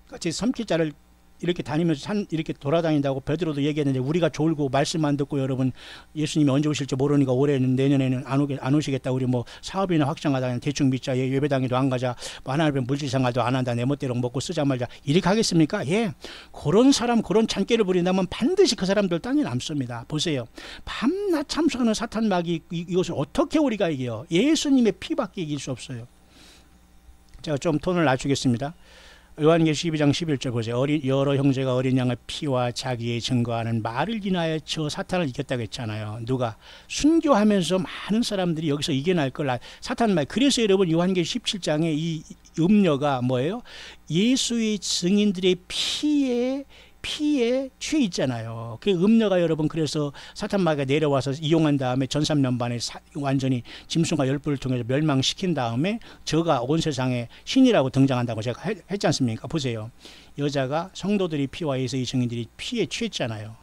같이 섬기자를 이렇게 다니면서 이렇게 돌아다닌다고 베드로도 얘기했는데, 우리가 졸고 말씀 안 듣고 여러분 예수님이 언제 오실지 모르니까 올해는 내년에는 안 오시겠다, 우리 뭐 사업이나 확장하다 대충 믿자, 예배당에도 안 가자, 뭐 하나님 물질 생활도 안 한다, 내 멋대로 먹고 쓰자 말자, 이렇게 하겠습니까? 예, 그런 사람, 그런 잔꾀를 부린다면 반드시 그 사람들 땅에 남습니다. 보세요, 밤낮 참소하는 사탄 마귀 이것을 어떻게 우리가 이겨요? 예수님의 피밖에 이길 수 없어요. 제가 좀 톤을 낮추겠습니다. 요한계시록 12장 11절 보세요. 여러 형제가 어린 양의 피와 자기의 증거하는 말을 인하여 저 사탄을 이겼다고 했잖아요. 누가? 순교하면서 많은 사람들이 여기서 이겨날 걸 사탄 말. 그래서 여러분 요한계시록 17장에 이 음녀가 뭐예요? 예수의 증인들의 피에 취해 있잖아요. 그 음녀가 여러분, 그래서 사탄 마귀가 내려와서 이용한 다음에 전삼년반에 완전히 짐승과 열불을 통해서 멸망시킨 다음에 저가 온 세상에 신이라고 등장한다고 제가 했지 않습니까? 보세요, 여자가 성도들이 피와 예수의 증인들이 피에 취했잖아요.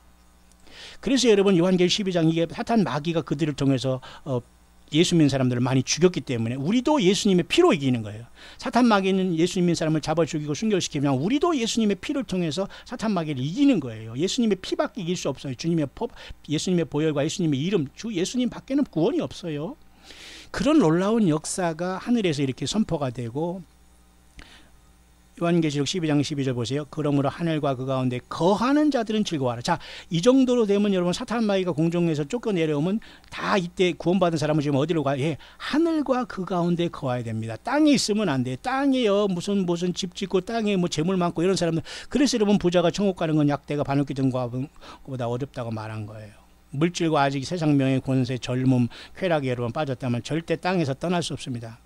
그래서 여러분 요한계시록 12장, 이게 사탄 마귀가 그들을 통해서 예수 믿는 사람들을 많이 죽였기 때문에 우리도 예수님의 피로 이기는 거예요. 사탄 마귀는 예수 믿는 사람을 잡아 죽이고 순교시키면 우리도 예수님의 피를 통해서 사탄 마귀를 이기는 거예요. 예수님의 피밖에 이길 수 없어요. 예수님의 보혈과 예수님의 이름, 주 예수님 밖에는 구원이 없어요. 그런 놀라운 역사가 하늘에서 이렇게 선포가 되고, 요한계시록 12장 12절 보세요. 그러므로 하늘과 그 가운데 거하는 자들은 즐거워하라. 자, 이 정도로 되면 여러분 사탄 마귀가 공중에서 쫓겨내려오면 다 이때 구원받은 사람은 지금 어디로 가요? 예, 하늘과 그 가운데 거해야 됩니다. 땅에 있으면 안 돼. 땅에요 무슨 집 짓고 땅에 뭐 재물 많고 이런 사람들. 그래서 여러분 부자가 천국 가는 건 약대가 바늘귀 든 것보다 어렵다고 말한 거예요. 물질과 아직 세상 명예, 권세, 젊음, 쾌락에 여러분 빠졌다면 절대 땅에서 떠날 수 없습니다.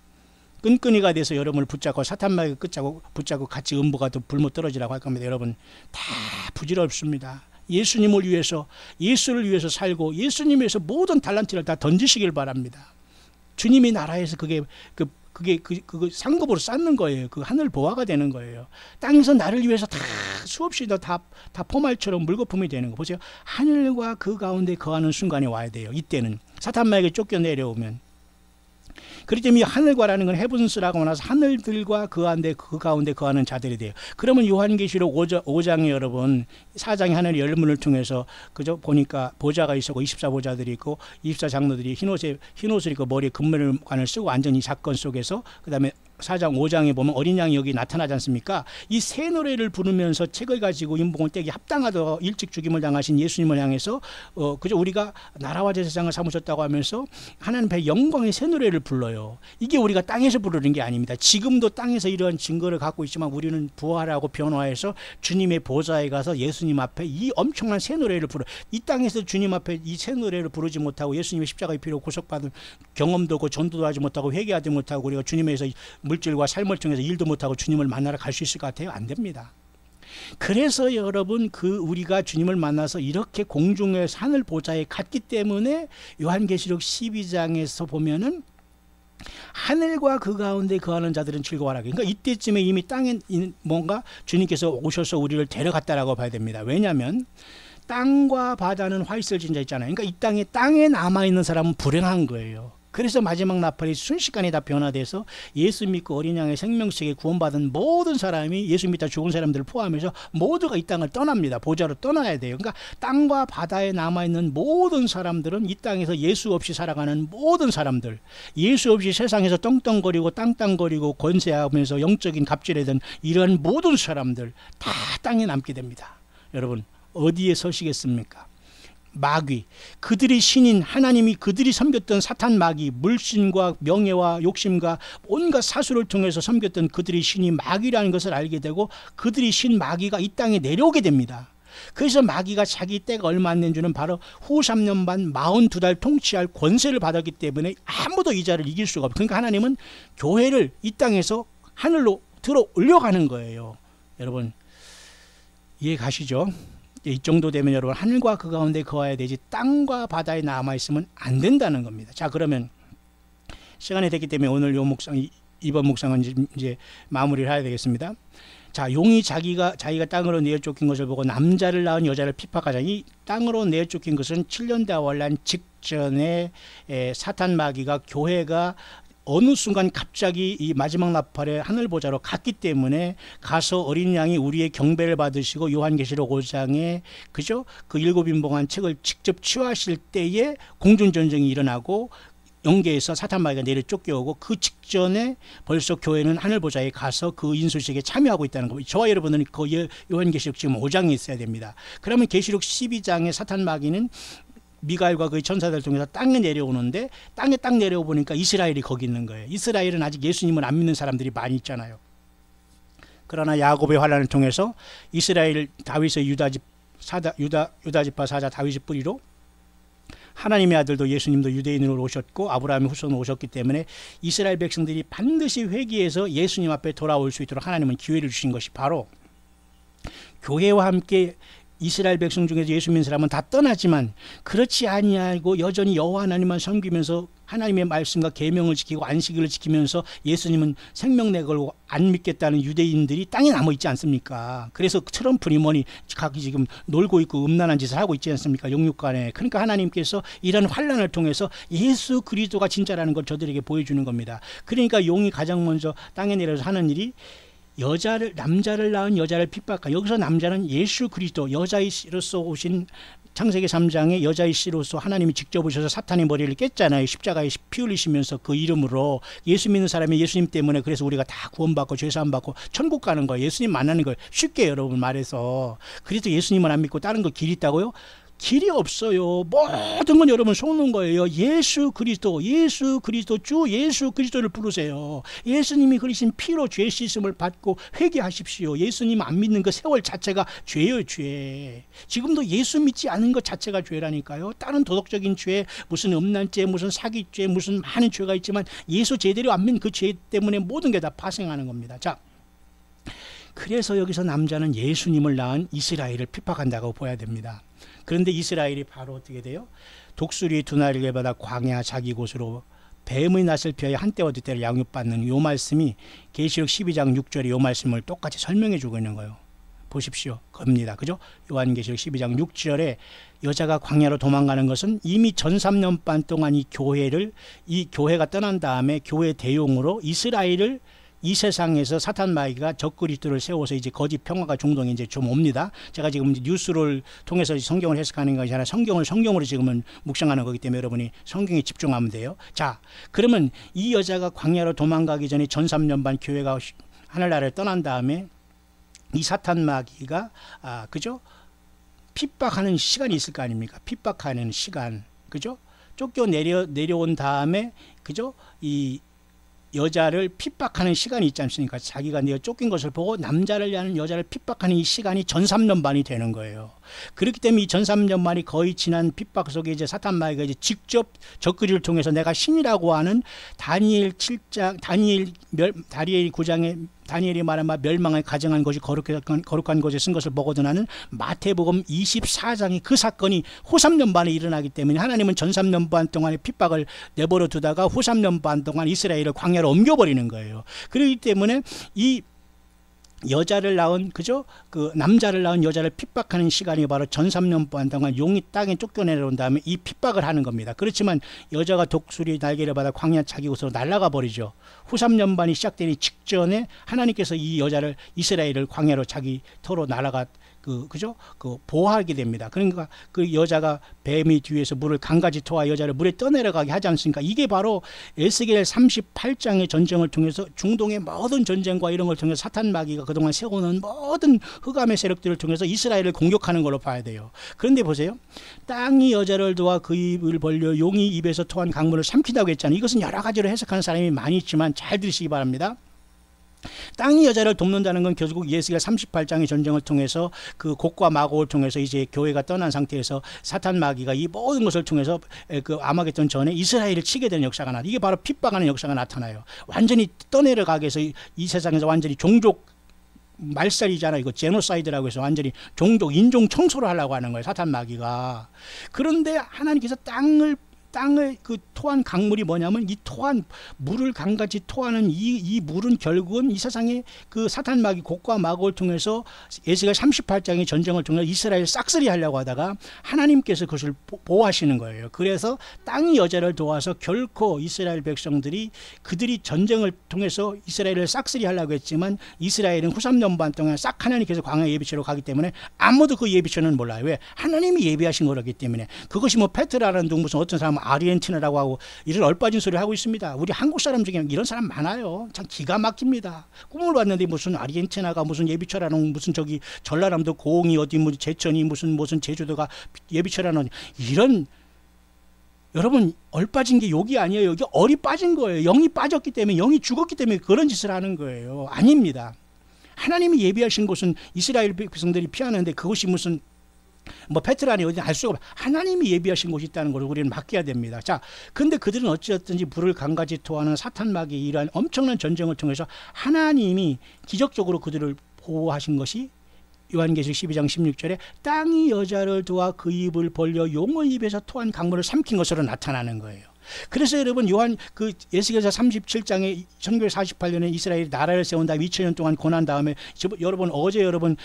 끈끈이가 돼서 여러분을 붙잡고 사탄 마귀 붙잡고 같이 음부가 또 불못 떨어지라고 할 겁니다. 여러분 다 부질없습니다. 예수님을 위해서, 예수를 위해서 살고 예수님 위해서 모든 달란트를 다 던지시길 바랍니다. 주님의 나라에서 그게 상급으로 쌓는 거예요. 그 하늘 보화가 되는 거예요. 땅에서 나를 위해서 다 수없이 다 포말처럼 물거품이 되는 거 보세요. 하늘과 그 가운데 거하는 순간이 와야 돼요. 이때는 사탄 마귀에 쫓겨내려오면. 그렇기 때문에 하늘과라는 건 헤븐스라고 나서 하늘들과 그 가운데 거하는 자들이 돼요. 그러면 요한계시록 5장에 여러분 4장의 하늘의 열문을 통해서 그저 보니까 보좌가 있었고 24보좌들이 있고 24장로들이 흰옷을 입고 머리에 금면관을 쓰고 완전히 사건 속에서, 그 다음에 4장 5장에 보면 어린 양이 여기 나타나지 않습니까? 이 새 노래를 부르면서 책을 가지고 인봉을 떼기 합당하다 일찍 죽임을 당하신 예수님을 향해서 그저 우리가 나라와 제사장을 삼으셨다고 하면서 하나님 앞에 영광의 새 노래를 불러요. 이게 우리가 땅에서 부르는 게 아닙니다. 지금도 땅에서 이러한 증거를 갖고 있지만 우리는 부활하고 변화해서 주님의 보좌에 가서 예수님 앞에 이 엄청난 새 노래를 불러. 이 땅에서 주님 앞에 이 새 노래를 부르지 못하고 예수님의 십자가의 피로 구속받은 경험도 없고 전도도 하지 못하고 회개하지 못하고 우리가 주님에서 물질과 삶을 통해서 일도 못하고 주님을 만나러 갈 수 있을 것 같아요? 안 됩니다. 그래서 여러분 우리가 주님을 만나서 이렇게 공중의 하늘 보좌에 갔기 때문에 요한계시록 12장에서 보면은 하늘과 그 가운데 거하는 자들은 즐거워하라. 그러니까 이때쯤에 이미 땅에 뭔가 주님께서 오셔서 우리를 데려갔다라고 봐야 됩니다. 왜냐하면 땅과 바다는 화 있을 진자 있잖아요. 그러니까 이 땅에 남아있는 사람은 불행한 거예요. 그래서 마지막 나팔이 순식간에 다 변화돼서 예수 믿고 어린 양의 생명책에 구원받은 모든 사람이, 예수 믿다 죽은 사람들을 포함해서 모두가 이 땅을 떠납니다. 보좌로 떠나야 돼요. 그러니까 땅과 바다에 남아있는 모든 사람들은 이 땅에서 예수 없이 살아가는 모든 사람들, 예수 없이 세상에서 떵떵거리고 땅땅거리고 권세하면서 영적인 갑질하던 이러한 모든 사람들 다 땅에 남게 됩니다. 여러분 어디에 서시겠습니까? 마귀, 그들의 신인 하나님이 그들이 섬겼던 사탄 마귀, 물신과 명예와 욕심과 온갖 사수를 통해서 섬겼던 그들의 신이 마귀라는 것을 알게 되고 그들의 신 마귀가 이 땅에 내려오게 됩니다. 그래서 마귀가 자기 때가 얼마 안 된 줄은 바로 후 3년 반 42달 통치할 권세를 받았기 때문에 아무도 이 자를 이길 수가 없어요. 그러니까 하나님은 교회를 이 땅에서 하늘로 들어 올려가는 거예요. 여러분 이해 가시죠? 이 정도 되면 여러분 하늘과 그 가운데 거해야 되지 땅과 바다에 남아있으면 안 된다는 겁니다. 자, 그러면 시간이 됐기 때문에 오늘 요 묵상, 이번 묵상은 이제 마무리를 해야 되겠습니다. 자, 용이 자기가 땅으로 내어쫓긴 것을 보고 남자를 낳은 여자를 핍박하자. 이 땅으로 내어쫓긴 것은 7년대환란 직전에 사탄 마귀가 교회가 어느 순간 갑자기 이 마지막 나팔에 하늘 보좌로 갔기 때문에 가서 어린 양이 우리의 경배를 받으시고 요한계시록 5장에 그죠? 그 일곱 인봉한 책을 직접 취하실 때에 공중 전쟁이 일어나고 영계에서 사탄 마귀가 내려 쫓겨오고 그 직전에 벌써 교회는 하늘 보좌에 가서 그 인수식에 참여하고 있다는 겁니다. 저와 여러분은 그 요한계시록 지금 5장에 있어야 됩니다. 그러면 계시록 12장에 사탄 마귀는 미가엘과 그의 천사들 통해서 땅에 내려오는데 땅에 딱 내려오 보니까 이스라엘이 거기 있는 거예요. 이스라엘은 아직 예수님을 안 믿는 사람들이 많이 있잖아요. 그러나 야곱의 환란을 통해서 이스라엘 다윗의 유다지파 사자 다윗의 뿌리로 하나님의 아들도 예수님도 유대인으로 오셨고 아브라함의 후손으로 오셨기 때문에 이스라엘 백성들이 반드시 회개해서 예수님 앞에 돌아올 수 있도록 하나님은 기회를 주신 것이 바로 교회와 함께 이스라엘 백성 중에서 예수 믿는 사람은 다 떠나지만 그렇지 아니하고 여전히 여호와 하나님만 섬기면서 하나님의 말씀과 계명을 지키고 안식일을 지키면서 예수님은 생명 내걸고 안 믿겠다는 유대인들이 땅에 남아 있지 않습니까? 그래서 트럼프니 뭐니 각기 지금 놀고 있고 음란한 짓을 하고 있지 않습니까? 영육간에. 그러니까 하나님께서 이런 환란을 통해서 예수 그리스도가 진짜라는 걸 저들에게 보여주는 겁니다. 그러니까 용이 가장 먼저 땅에 내려서 하는 일이 남자를 낳은 여자를 핍박하. 여기서 남자는 예수 그리스도, 여자의 씨로서 오신 창세기 3장에 여자의 씨로서 하나님이 직접 오셔서 사탄의 머리를 깼잖아요. 십자가에 피 흘리시면서 그 이름으로 예수 믿는 사람이 예수님 때문에 그래서 우리가 다 구원받고 죄사함 받고 천국 가는 거예요. 예수님 만나는 거예요. 쉽게 여러분 말해서. 그래도 예수님을 안 믿고 다른 거 길 있다고요? 길이 없어요. 모든 건 여러분 속는 거예요. 예수 그리스도 주 예수 그리스도를 부르세요. 예수님이 흘리신 피로 죄 씻음을 받고 회개하십시오. 예수님 안 믿는 그 세월 자체가 죄예요, 죄. 지금도 예수 믿지 않은 것 자체가 죄라니까요. 다른 도덕적인 죄, 무슨 음란죄, 무슨 사기죄, 무슨 많은 죄가 있지만 예수 제대로 안 믿는 그 죄 때문에 모든 게 다 파생하는 겁니다. 자, 그래서 여기서 남자는 예수님을 낳은 이스라엘을 핍박한다고 보아야 됩니다. 그런데 이스라엘이 바로 어떻게 돼요? 독수리 두 날개 받아 광야 자기 곳으로 뱀의 낯을 피하여 한때와 두때를 양육받는 요 말씀이 계시록 12장 6절에 요 말씀을 똑같이 설명해 주고 있는 거예요. 보십시오. 겁니다. 그죠? 요한계시록 12장 6절에 여자가 광야로 도망가는 것은 이미 전 3년 반 동안 이 교회가 떠난 다음에 교회 대용으로 이스라엘을 이 세상에서 사탄 마귀가 적그리스도를 세워서 이제 거짓 평화가 중동에 이제 좀 옵니다. 제가 지금 뉴스를 통해서 성경을 해석하는 것이 아니라 성경으로 지금은 묵상하는 거기 때문에 여러분이 성경에 집중하면 돼요. 자, 그러면 이 여자가 광야로 도망가기 전에 전 3년 반 교회가 하늘나라를 떠난 다음에 이 사탄 마귀가 그죠? 핍박하는 시간이 있을 거 아닙니까? 핍박하는 시간, 그죠? 쫓겨 내려온 다음에 그죠? 이 여자를 핍박하는 시간이 있지 않습니까? 자기가 내어 쫓긴 것을 보고 남자를 위하는 여자를 핍박하는 이 시간이 전 3년 반이 되는 거예요. 그렇기 때문에 이 전 3년 반이 거의 지난 핍박 속에 이제 사탄 마귀가 이제 직접 적그리를 통해서 내가 신이라고 하는 다니엘 7장, 다니엘 9장에 다니엘이 말한 바 멸망에 가정한 것이 거룩한 것에 쓴 것을 보고도 나는 마태복음 24장의 그 사건이 후 3년 반에 일어나기 때문에 하나님은 전 3년 반 동안의 핍박을 내버려 두다가 후 3년 반 동안 이스라엘을 광야로 옮겨버리는 거예요. 그렇기 때문에 이 여자를 낳은 그죠? 그 남자를 낳은 여자를 핍박하는 시간이 바로 전 3년 반 동안 용이 땅에 쫓겨내려온 다음에 이 핍박을 하는 겁니다. 그렇지만 여자가 독수리 날개를 받아 광야 자기 곳으로 날아가 버리죠. 후 3년 반이 시작되기 직전에 하나님께서 이 여자를 이스라엘을 광야로 자기 터로 날아가 그죠? 보호하게 됩니다. 그러니까 그 여자가 뱀이 뒤에서 물을 강가지 토와 여자를 물에 떠내려가게 하지 않습니까? 이게 바로 에스겔 38장의 전쟁을 통해서 중동의 모든 전쟁과 이런 걸 통해서 사탄 마귀가 그동안 세워놓은 모든 흑암의 세력들을 통해서 이스라엘을 공격하는 걸로 봐야 돼요. 그런데 보세요. 땅이 여자를 도와 그 입을 벌려 용이 입에서 토한 강물을 삼키다고 했잖아요. 이것은 여러 가지로 해석하는 사람이 많이 있지만 잘 들으시기 바랍니다. 땅이 여자를 돕는다는 건 결국 예수가 38장의 전쟁을 통해서 그 곡과 마곡을 통해서 이제 교회가 떠난 상태에서 사탄 마귀가 이 모든 것을 통해서 그 아마겟돈 전에 이스라엘을 치게 되는 역사가 이게 바로 핍박하는 역사가 나타나요. 완전히 떠내려가게 해서 이 세상에서 완전히 종족 말살이잖아요. 이거 제노사이드라고 해서 완전히 종족 인종 청소를 하려고 하는 거예요, 사탄 마귀가. 그런데 하나님께서 땅을 그 토한 강물이 뭐냐면 이 토한 물을 강같이 토하는 이 물은 결국은 이 세상에 그 사탄 마귀 곡과 마곡을 통해서 에스겔 38장의 전쟁을 통해서 이스라엘 싹쓸이 하려고 하다가 하나님께서 그것을 보호하시는 거예요. 그래서 땅이 여자를 도와서 결코 이스라엘 백성들이 그들이 전쟁을 통해서 이스라엘을 싹쓸이 하려고 했지만 이스라엘은 후 3년 반 동안 싹 하나님께서 광야 예비처로 가기 때문에 아무도 그 예비처는 몰라요. 왜? 하나님이 예비하신 거라기 때문에. 그것이 뭐 페트라라는 둥 무슨 어떤 사람은 아르헨티나라고 하고 이런 얼빠진 소리를 하고 있습니다. 우리 한국 사람 중에 이런 사람 많아요. 참 기가 막힙니다. 꿈을 봤는데 무슨 아르헨티나가 무슨 예비처라는 무슨 저기 전라남도 고흥이 어디 뭐 제천이 무슨 제주도가 예비처라는 이런 여러분 얼빠진 게 욕이 아니에요. 여기 얼이 빠진 거예요. 영이 빠졌기 때문에 영이 죽었기 때문에 그런 짓을 하는 거예요. 아닙니다. 하나님이 예비하신 곳은 이스라엘 백성들이 피하는데 그것이 무슨 뭐 페트라니 어디 알 수가 없어요. 하나님이 예비하신 곳이 있다는 걸 우리는 맡겨야 됩니다. 자, 근데 그들은 어찌됐든지 불을 강같이 토하는 사탄 마귀의 이러한 엄청난 전쟁을 통해서 하나님이 기적적으로 그들을 보호하신 것이 요한계시록 12장 16절에 땅이 여자를 도와 그 입을 벌려 용의 입에서 토한 강물을 삼킨 것으로 나타나는 거예요. 그래서 여러분 요한 그 에스겔서 37장에 1948년에 이스라엘이 나라를 세운 다음 2000년 동안 고난 다음에 여러분 어제 여러분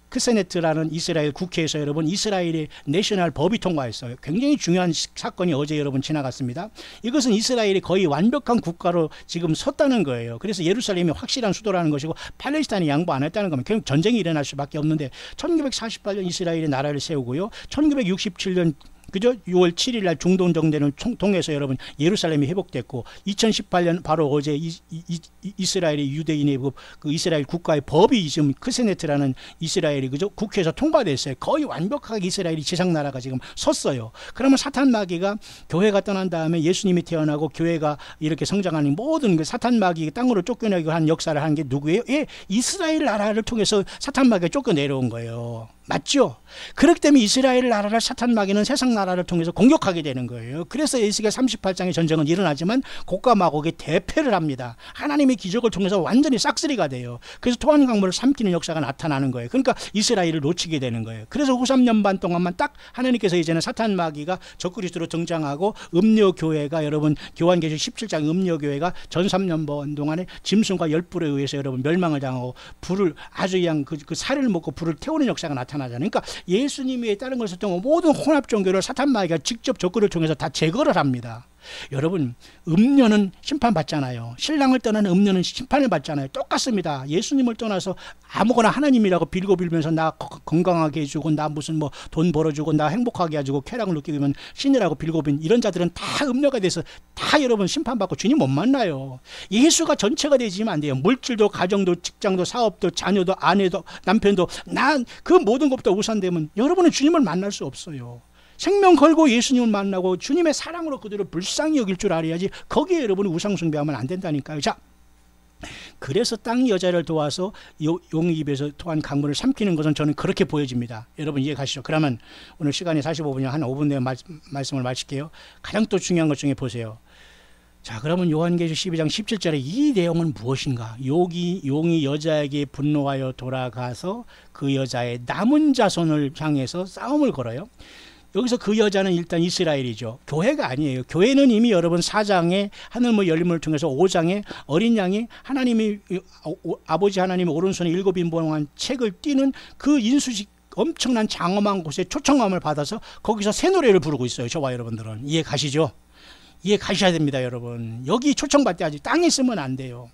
크세네트라는 이스라엘 국회에서 여러분 이스라엘의 내셔널 법이 통과했어요. 굉장히 중요한 사건이 어제 여러분 지나갔습니다. 이것은 이스라엘이 거의 완벽한 국가로 지금 섰다는 거예요. 그래서 예루살렘이 확실한 수도라는 것이고 팔레스타인이 양보 안 했다는 거면 결국 전쟁이 일어날 수밖에 없는데 1948년 이스라엘이 나라를 세우고요. 1967년 그죠? 6월 7일 날 중동 정대를 통해서 여러분 예루살렘이 회복됐고 2018년 바로 어제 이스라엘의 유대인의 그 이스라엘 국가의 법이 지금 크세네트라는 이스라엘이 그죠? 국회에서 통과됐어요. 거의 완벽하게 이스라엘이 지상 나라가 지금 섰어요. 그러면 사탄 마귀가 교회가 떠난 다음에 예수님이 태어나고 교회가 이렇게 성장하는 모든 그 사탄 마귀 땅으로 쫓겨내고 한 역사를 한 게 누구예요? 예, 이스라엘 나라를 통해서 사탄 마귀가 쫓겨내려온 거예요. 맞죠? 그렇기 때문에 이스라엘 나라를 사탄 마귀는 세상 나라를 통해서 공격하게 되는 거예요. 그래서 에스겔 38장의 전쟁은 일어나지만 곡과 마곡이 대패를 합니다. 하나님의 기적을 통해서 완전히 싹쓸이가 돼요. 그래서 토한 강물을 삼키는 역사가 나타나는 거예요. 그러니까 이스라엘을 놓치게 되는 거예요. 그래서 후 3년 반 동안만 딱 하나님께서 이제는 사탄 마귀가 적그리스도로 등장하고 음료교회가 여러분 요한계시록 17장 음료교회가 전 3년 반 동안에 짐승과 열불에 의해서 여러분 멸망을 당하고 불을 아주 그냥 그 살을 먹고 불을 태우는 역사가 나타나잖아요. 그러니까 예수님이 다른 것을 통해 모든 혼합 종교를 사탄 마귀가 직접 적그를 통해서 다 제거를 합니다. 여러분 음료는 심판받잖아요. 신랑을 떠나는 음료는 심판을 받잖아요. 똑같습니다. 예수님을 떠나서 아무거나 하나님이라고 빌고 빌면서 나 건강하게 해주고 나 무슨 뭐 돈 벌어주고 나 행복하게 해주고 쾌락을 느끼고 있는 신이라고 빌고 빌 이런 자들은 다 음료가 돼서 다 여러분 심판받고 주님 못 만나요. 예수가 전체가 되지면 안 돼요. 물질도 가정도 직장도 사업도 자녀도 아내도 남편도 난 그 모든 것보다 우선되면 여러분은 주님을 만날 수 없어요. 생명 걸고 예수님을 만나고 주님의 사랑으로 그들을 불쌍히 여길 줄 알아야지 거기에 여러분이 우상숭배하면 안 된다니까요. 자, 그래서 땅이 여자를 도와서 용의 입에서 토한 강물을 삼키는 것은 저는 그렇게 보여집니다. 여러분 이해 가시죠? 그러면 오늘 시간이 45분이면 한 5분 내에 말씀을 마칠게요. 가장 또 중요한 것 중에 보세요. 자, 그러면 요한계시록 12장 17절에 이 내용은 무엇인가? 용이 여자에게 분노하여 돌아가서 그 여자의 남은 자손을 향해서 싸움을 걸어요. 여기서 그 여자는 일단 이스라엘이죠. 교회가 아니에요. 교회는 이미 여러분 4장에 하늘문 열림을 통해서 5장에 어린 양이 하나님이 아버지 하나님의 오른손에 7인봉한 책을 띄는 그 인수식 엄청난 장엄한 곳에 초청함을 받아서 거기서 새 노래를 부르고 있어요. 저와 여러분들은 이해 가시죠? 이해 가셔야 됩니다. 여러분 여기 초청받지 아직 땅에 있으면 안 돼요.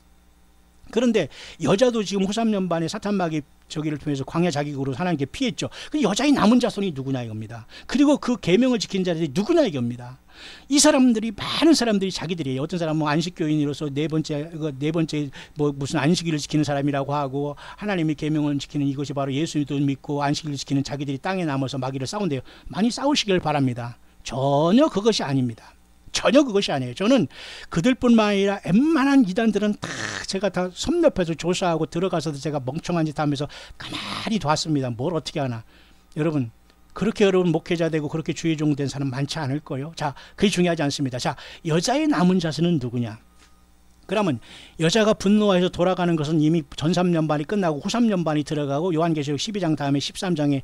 그런데 여자도 지금 후 3년 반에 사탄 마귀 저기를 통해서 광야 자기국으로 하나님께 피했죠. 그 여자의 남은 자손이 누구냐 이겁니다. 그리고 그 계명을 지킨 자들이 누구냐 이겁니다. 이 사람들이 많은 사람들이 자기들이 어떤 사람은 뭐 안식교인으로서 네 번째 뭐 무슨 안식일을 지키는 사람이라고 하고 하나님의 계명을 지키는 이것이 바로 예수님도 믿고 안식일을 지키는 자기들이 땅에 남아서 마귀를 싸운대요. 많이 싸우시길 바랍니다. 전혀 그것이 아닙니다. 전혀 그것이 아니에요. 저는 그들뿐만 아니라 웬만한 이단들은 다 제가 다 섭렵해서 조사하고 들어가서도 제가 멍청한 짓 하면서 가만히 뒀습니다. 뭘 어떻게 하나. 여러분 그렇게 여러분 목회자 되고 그렇게 주의 종 된 사람 많지 않을 거예요. 자, 그게 중요하지 않습니다. 자, 여자의 남은 자손은 누구냐? 그러면 여자가 분노해서 돌아가는 것은 이미 전 3년반이 끝나고 후 3년반이 들어가고 요한계시록 12장 다음에 13장에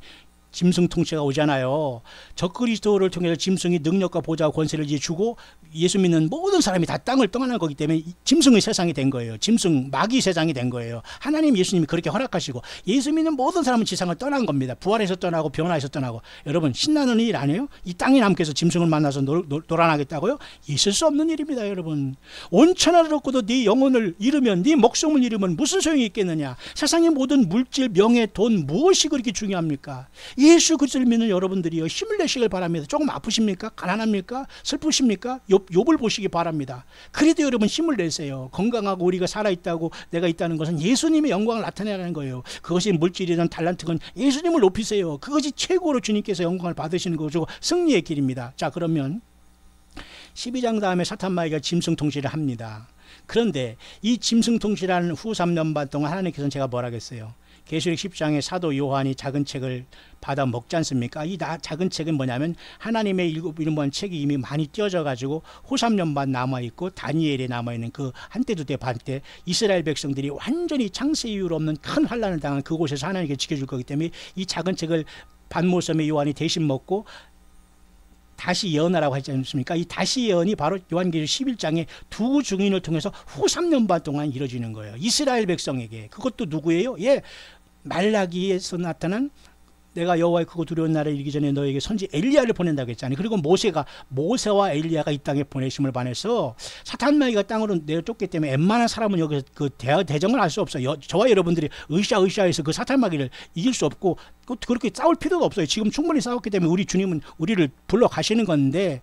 짐승 통치가 오잖아요. 적그리스도를 통해서 짐승이 능력과 보좌와 권세를 이제 주고 예수 믿는 모든 사람이 다 땅을 떠나는 거기 때문에 짐승의 세상이 된 거예요. 짐승 마귀 세상이 된 거예요. 하나님 예수님이 그렇게 허락하시고 예수 믿는 모든 사람은 지상을 떠난 겁니다. 부활해서 떠나고 변화해서 떠나고. 여러분 신나는 일 아니에요? 이 땅에 남겨서 짐승을 만나서 놀아나겠다고요? 있을 수 없는 일입니다. 여러분 온 천하를 얻고도 네 영혼을 잃으면 네 목숨을 잃으면 무슨 소용이 있겠느냐. 세상의 모든 물질 명예 돈 무엇이 그렇게 중요합니까? 예수 그리스도를 믿는 여러분들이요 힘을 내시길 바랍니다. 조금 아프십니까? 가난합니까? 슬프십니까? 욥을 보시기 바랍니다. 그래도 여러분 힘을 내세요. 건강하고 우리가 살아있다고 내가 있다는 것은 예수님의 영광을 나타내라는 거예요. 그것이 물질이든 달란트건 예수님을 높이세요. 그것이 최고로 주님께서 영광을 받으시는 거죠. 승리의 길입니다. 자, 그러면 12장 다음에 사탄 마귀가 짐승 통치를 합니다. 그런데 이 짐승 통치라는 후 3년 반 동안 하나님께서는 제가 뭐라 하겠어요? 계시록 10장에 사도 요한이 작은 책을 받아 먹지 않습니까? 이 작은 책은 뭐냐면 하나님의 일본 책이 이미 많이 띄어져 가지고 후 3년 반 남아있고 다니엘에 남아있는 그 한때 두때 반때 이스라엘 백성들이 완전히 창세 이후로 없는 큰 환란을 당한 그곳에서 하나님께 지켜줄 거기 때문에 이 작은 책을 반모섬의 요한이 대신 먹고 다시 예언하라고 하지 않습니까? 이 다시 예언이 바로 요한계시록 11장에 두 증인을 통해서 후 3년 반 동안 이루어지는 거예요. 이스라엘 백성에게. 그것도 누구예요? 예, 말라기에서 나타난 내가 여호와의 크고 두려운 날에 이르기 전에 너에게 선지 엘리야를 보낸다고 했잖아요. 그리고 모세와 엘리야가 이 땅에 보내심을 반해서 사탄 마귀가 땅으로 내쫓기 때문에 웬만한 사람은 여기서 그 대정을 할 수 없어요. 저와 여러분들이 으쌰으쌰해서 그 사탄 마귀를 이길 수 없고 그렇게 싸울 필요도 없어요. 지금 충분히 싸웠기 때문에 우리 주님은 우리를 불러 가시는 건데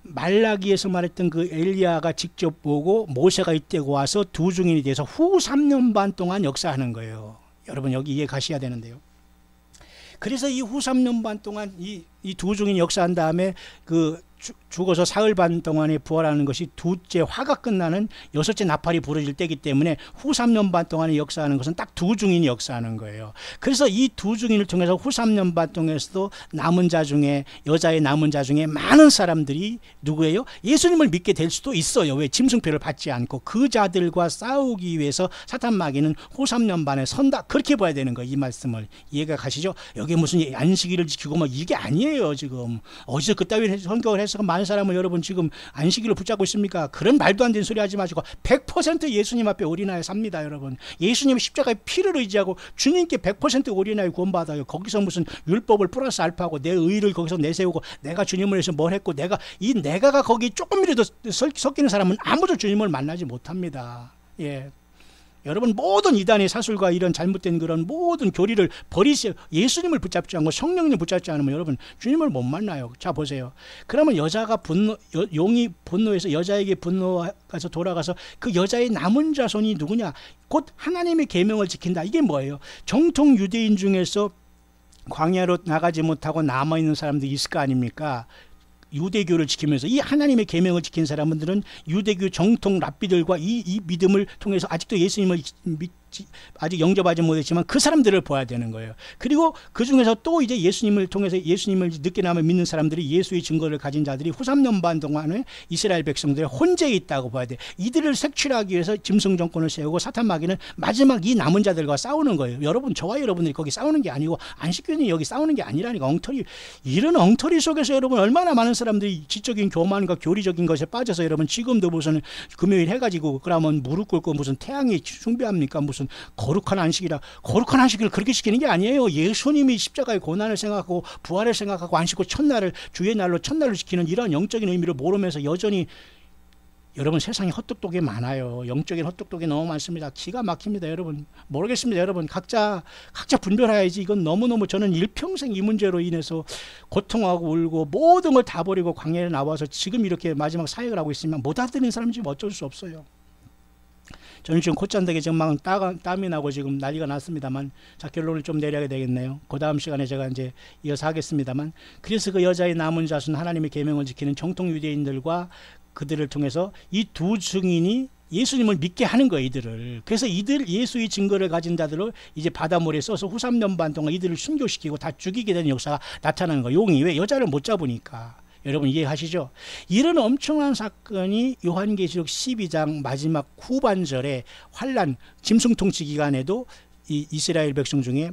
말라기에서 말했던 그 엘리야가 직접 보고 모세가 이때고 와서 두 증인이 돼서 후 3년 반 동안 역사하는 거예요. 여러분 여기 이해 가셔야 되는데요. 그래서 이 후 3년 반 동안 이 두 증인이 역사한 다음에 그 죽어서 사흘 반 동안에 부활하는 것이 두째 화가 끝나는 여섯째 나팔이 부러질 때이기 때문에 후 3년 반 동안에 역사하는 것은 딱 두 증인이 역사하는 거예요. 그래서 이 두 증인을 통해서 후 3년 반 동안에서도 남은 자 중에 여자의 남은 자 중에 많은 사람들이 누구예요? 예수님을 믿게 될 수도 있어요. 왜? 짐승표를 받지 않고 그 자들과 싸우기 위해서 사탄 마귀는 후 3년 반에 선다. 그렇게 봐야 되는 거예요. 이 말씀을 이해가 가시죠? 여기 무슨 안식일을 지키고 뭐 이게 아니에요. 지금 어디서 그따위 성경을 해서 많은 사람을 여러분 지금 안식일을 붙잡고 있습니까? 그런 말도 안 되는 소리 하지 마시고 100% 예수님 앞에 올인하여 삽니다. 여러분 예수님 십자가의 피를 의지하고 주님께 100% 올인하여 구원받아요. 거기서 무슨 율법을 플러스 알파하고 내 의를 거기서 내세우고 내가 주님을 위해서 뭘 했고 내가가 거기 조금이라도 섞이는 사람은 아무도 주님을 만나지 못합니다. 예. 여러분 모든 이단의 사술과 이런 잘못된 그런 모든 교리를 버리세요. 예수님을 붙잡지 않고 성령님을 붙잡지 않으면 여러분 주님을 못 만나요. 자 보세요. 그러면 여자가 용이 분노해서 여자에게 분노해서 돌아가서 그 여자의 남은 자손이 누구냐? 곧 하나님의 계명을 지킨다. 이게 뭐예요? 정통 유대인 중에서 광야로 나가지 못하고 남아있는 사람들이 있을 거 아닙니까? 유대교를 지키면서 이 하나님의 계명을 지킨 사람들은 유대교 정통 랍비들과 이 믿음을 통해서 아직도 예수님을 아직 영접하지 못했지만 그 사람들을 봐야 되는 거예요. 그리고 그 중에서 또 이제 예수님을 통해서 예수님을 늦게나마 믿는 사람들이 예수의 증거를 가진 자들이 후 3년 반 동안에 이스라엘 백성들의 혼재에 있다고 봐야 돼. 이들을 색출하기 위해서 짐승 정권을 세우고 사탄 마귀는 마지막 이 남은 자들과 싸우는 거예요. 여러분 저와 여러분들이 거기 싸우는 게 아니고 안식교인이 여기 싸우는 게 아니라니까. 이런 엉터리 속에서 여러분 얼마나 많은 사람들이 지적인 교만과 교리적인 것에 빠져서 여러분 지금도 무슨 금요일 해가지고 그러면 무릎 꿇고 무슨 태양이 숭배합니까? 무슨 거룩한 안식이라. 거룩한 안식을 그렇게 시키는 게 아니에요. 예수님이 십자가의 고난을 생각하고 부활을 생각하고 안식고 첫날을 주의 날로 첫날로 지키는 이런 영적인 의미를 모르면서 여전히 여러분 세상에 헛똑똑이 많아요. 영적인 헛똑똑이 너무 많습니다. 기가 막힙니다. 여러분 모르겠습니다. 여러분 각자 분별해야지. 이건 너무너무 저는 일평생 이 문제로 인해서 고통하고 울고 모든 걸 다 버리고 광야에 나와서 지금 이렇게 마지막 사역을 하고 있으면 못 알아듣는 사람은 지금 어쩔 수 없어요. 저는 지금 콧잔덕에 지금 막 땀이 나고 지금 난리가 났습니다만, 자, 결론을 좀 내려야 되겠네요. 그 다음 시간에 제가 이제 이어서 하겠습니다만, 그래서 그 여자의 남은 자손 하나님의 계명을 지키는 정통 유대인들과 그들을 통해서 이 두 증인이 예수님을 믿게 하는 거예요, 이들을. 그래서 이들 예수의 증거를 가진 자들을 이제 바닷물에 써서 후 3년 반 동안 이들을 순교시키고 다 죽이게 되는 역사가 나타나는 거예요. 용이 왜? 여자를 못 잡으니까. 여러분 이해하시죠? 이런 엄청난 사건이 요한계시록 12장 마지막 후반절에 환란 짐승 통치 기간에도 이 이스라엘 백성 중에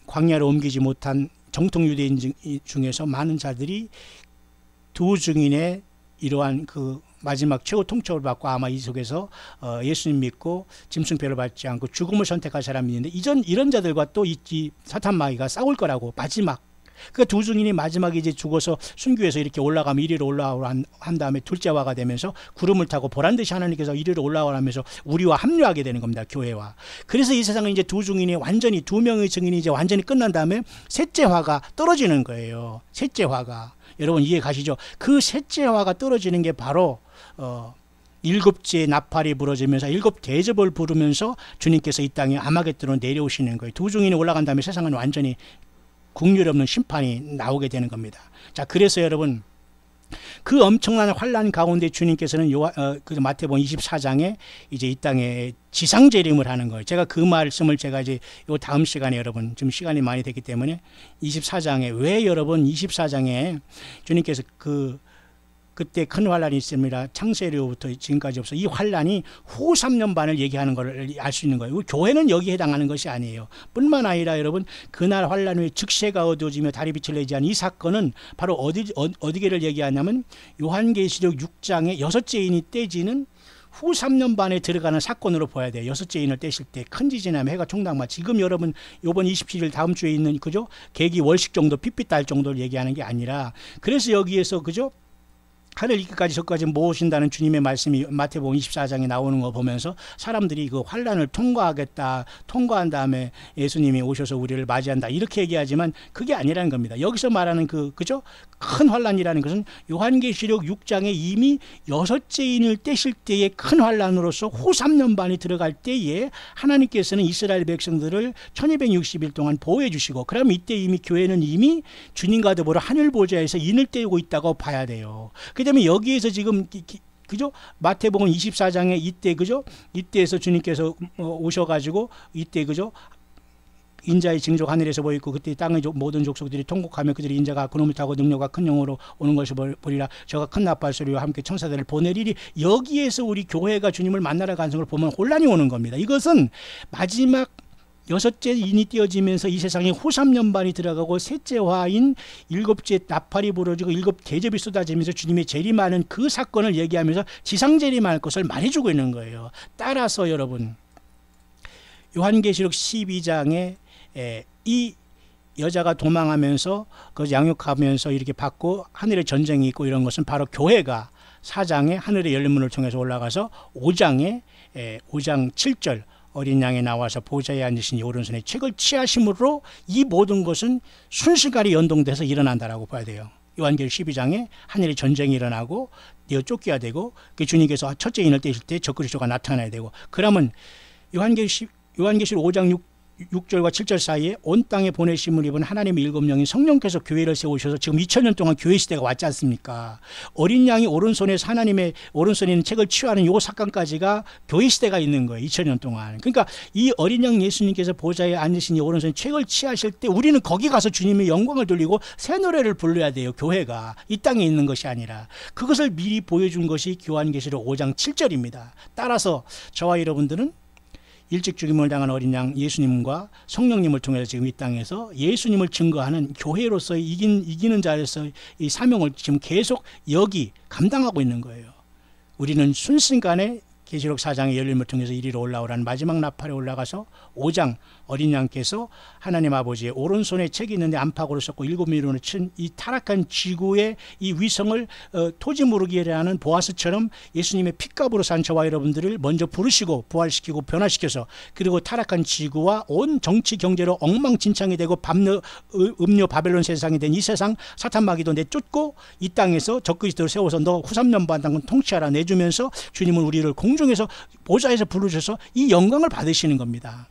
광야로 옮기지 못한 정통 유대인 중에서 많은 자들이 두 증인의 이러한 그 마지막 최고 통첩을 받고 아마 이 속에서 예수님 믿고 짐승표를 받지 않고 죽음을 선택할 사람이 있는데, 이런 자들과 또 이 사탄 마귀가 싸울 거라고. 마지막 그 두 증인이 마지막에 이제 죽어서 순교해서 이렇게 올라가면 이리로 올라오라 한 다음에 둘째화가 되면서 구름을 타고 보란듯이 하나님께서 이리로 올라오라면서 우리와 합류하게 되는 겁니다, 교회와. 그래서 이 세상은 이제 두 증인이 완전히, 두 명의 증인이 이제 완전히 끝난 다음에 셋째화가 떨어지는 거예요. 셋째화가. 여러분 이해 가시죠? 그 셋째화가 떨어지는 게 바로 일곱째 나팔이 부러지면서 일곱 대접을 부르면서 주님께서 이 땅에 아마겟돈으로 내려오시는 거예요. 두 증인이 올라간 다음에 세상은 완전히 국률 없는 심판이 나오게 되는 겁니다. 자, 그래서 여러분 그 엄청난 환란 가운데 주님께서는 그 마태복음 24장에 이제 이 땅에 지상 재림을 하는 거예요. 제가 그 말씀을 제가 이제 요 다음 시간에 여러분 지금 시간이 많이 됐기 때문에 24장에 왜 여러분 24장에 주님께서 그때 큰 환란이 있습니다. 창세로부터 지금까지 없어. 이 환란이 후 3년 반을 얘기하는 걸 알 수 있는 거예요. 교회는 여기에 해당하는 것이 아니에요. 뿐만 아니라 여러분 그날 환란 후에 즉세가 어두워지며 달이 빛을 내지 않은 이 사건은 바로 어디게를 얘기하냐면 요한계시록 6장에 여섯째 인이 떼지는 후 3년 반에 들어가는 사건으로 봐야 돼요. 여섯째 인을 떼실 때 큰 지진하면 해가 총당마. 지금 여러분 요번 27일 다음 주에 있는 그죠? 계기 월식 정도 핏빛 달 정도를 얘기하는 게 아니라, 그래서 여기에서 그죠? 하늘 이끝까지 저까지 모으신다는 주님의 말씀이 마태복음 24장에 나오는 거 보면서 사람들이 그 환란을 통과한 다음에 예수님이 오셔서 우리를 맞이한다 이렇게 얘기하지만 그게 아니라는 겁니다. 여기서 말하는 그죠? 큰 환란이라는 것은 요한계시록 6장에 이미 여섯째 인을 떼실 때의 큰 환란으로서 후 3년 반이 들어갈 때에 하나님께서는 이스라엘 백성들을 1260일 동안 보호해 주시고, 그럼 이때 이미 교회는 이미 주님과 더불어 하늘 보좌에서 인을 떼고 있다고 봐야 돼요. 그다음에 여기에서 지금 그죠? 마태복음 24장에 이때 그죠? 이때에서 주님께서 오셔가지고 이때 그죠? 인자의 징조가 하늘에서 보이고 그때 땅의 모든 족속들이 통곡하며 그들이 인자가 그놈을 타고 능력과 큰 영으로 오는 것을 보리라. 저가 큰 나팔 소리와 함께 천사들을 보내리리. 여기에서 우리 교회가 주님을 만나러 가는 것을 보면 혼란이 오는 겁니다. 이것은 마지막 여섯째 인이 띄어지면서 이 세상에 후 3년 반이 들어가고 셋째 화인 일곱째 나팔이 부러지고 일곱 대접이 쏟아지면서 주님의 재림하는 그 사건을 얘기하면서 지상 재림할 것을 말해주고 있는 거예요. 따라서 여러분 요한계시록 12장에 이 여자가 도망하면서 그 양육하면서 이렇게 받고 하늘에 전쟁이 있고 이런 것은 바로 교회가 4장에 하늘의 열린 문을 통해서 올라가서 5장 7절 어린 양에 나와서 보좌에 앉으신 이 오른손에 책을 취하심으로 이 모든 것은 순식간에 연동돼서 일어난다라고 봐야 돼요. 요한계시록 12장에 하늘의 전쟁이 일어나고 내어 쫓겨야 되고 그 주님께서 첫째 인을 떼실 때 적그리스도가 나타나야 되고, 그러면 요한계시록 5장 6절과 7절 사이에 온 땅에 보내심을 입은 하나님의 일곱 영인 성령께서 교회를 세우셔서 지금 2000년 동안 교회 시대가 왔지 않습니까? 어린 양이 오른손에서 하나님의 오른손에 있는 책을 취하는 요 사건까지가 교회 시대가 있는 거예요. 2000년 동안. 그러니까 이 어린 양 예수님께서 보좌에 앉으신 이 오른손에 책을 취하실 때 우리는 거기 가서 주님의 영광을 돌리고 새 노래를 불러야 돼요. 교회가 이 땅에 있는 것이 아니라. 그것을 미리 보여준 것이 요한계시록 5장 7절입니다. 따라서 저와 여러분들은 일찍 죽임을 당한 어린 양 예수님과 성령님을 통해서 지금 이 땅에서 예수님을 증거하는 교회로서의 이기는 자로서 이 사명을 지금 계속 감당하고 있는 거예요. 우리는 순식간에 계시록 4장의 열림을 통해서 이리로 올라오라는 마지막 나팔에 올라가서 5장 어린 양께서 하나님 아버지의 오른손에 책이 있는데 안팎으로 썩고 7미로는 친 이 타락한 지구의 이 위성을 토지 무르기를 하는 보아스처럼 예수님의 핏값으로 산 저와 여러분들을 먼저 부르시고 부활시키고 변화시켜서, 그리고 타락한 지구와 온 정치 경제로 엉망진창이 되고 음료 바벨론 세상이 된 이 세상 사탄 마귀도 내쫓고 이 땅에서 적그리스도를 세워서 너 후3년반 당근 통치하라 내주면서 주님은 우리를 공중에서 보좌에서 부르셔서 이 영광을 받으시는 겁니다.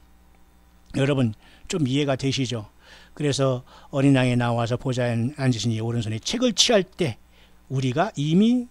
여러분 좀 이해가 되시죠? 그래서 어린 양에 나와서 보좌에 앉으신 이 오른손에 책을 취할 때 우리가 이미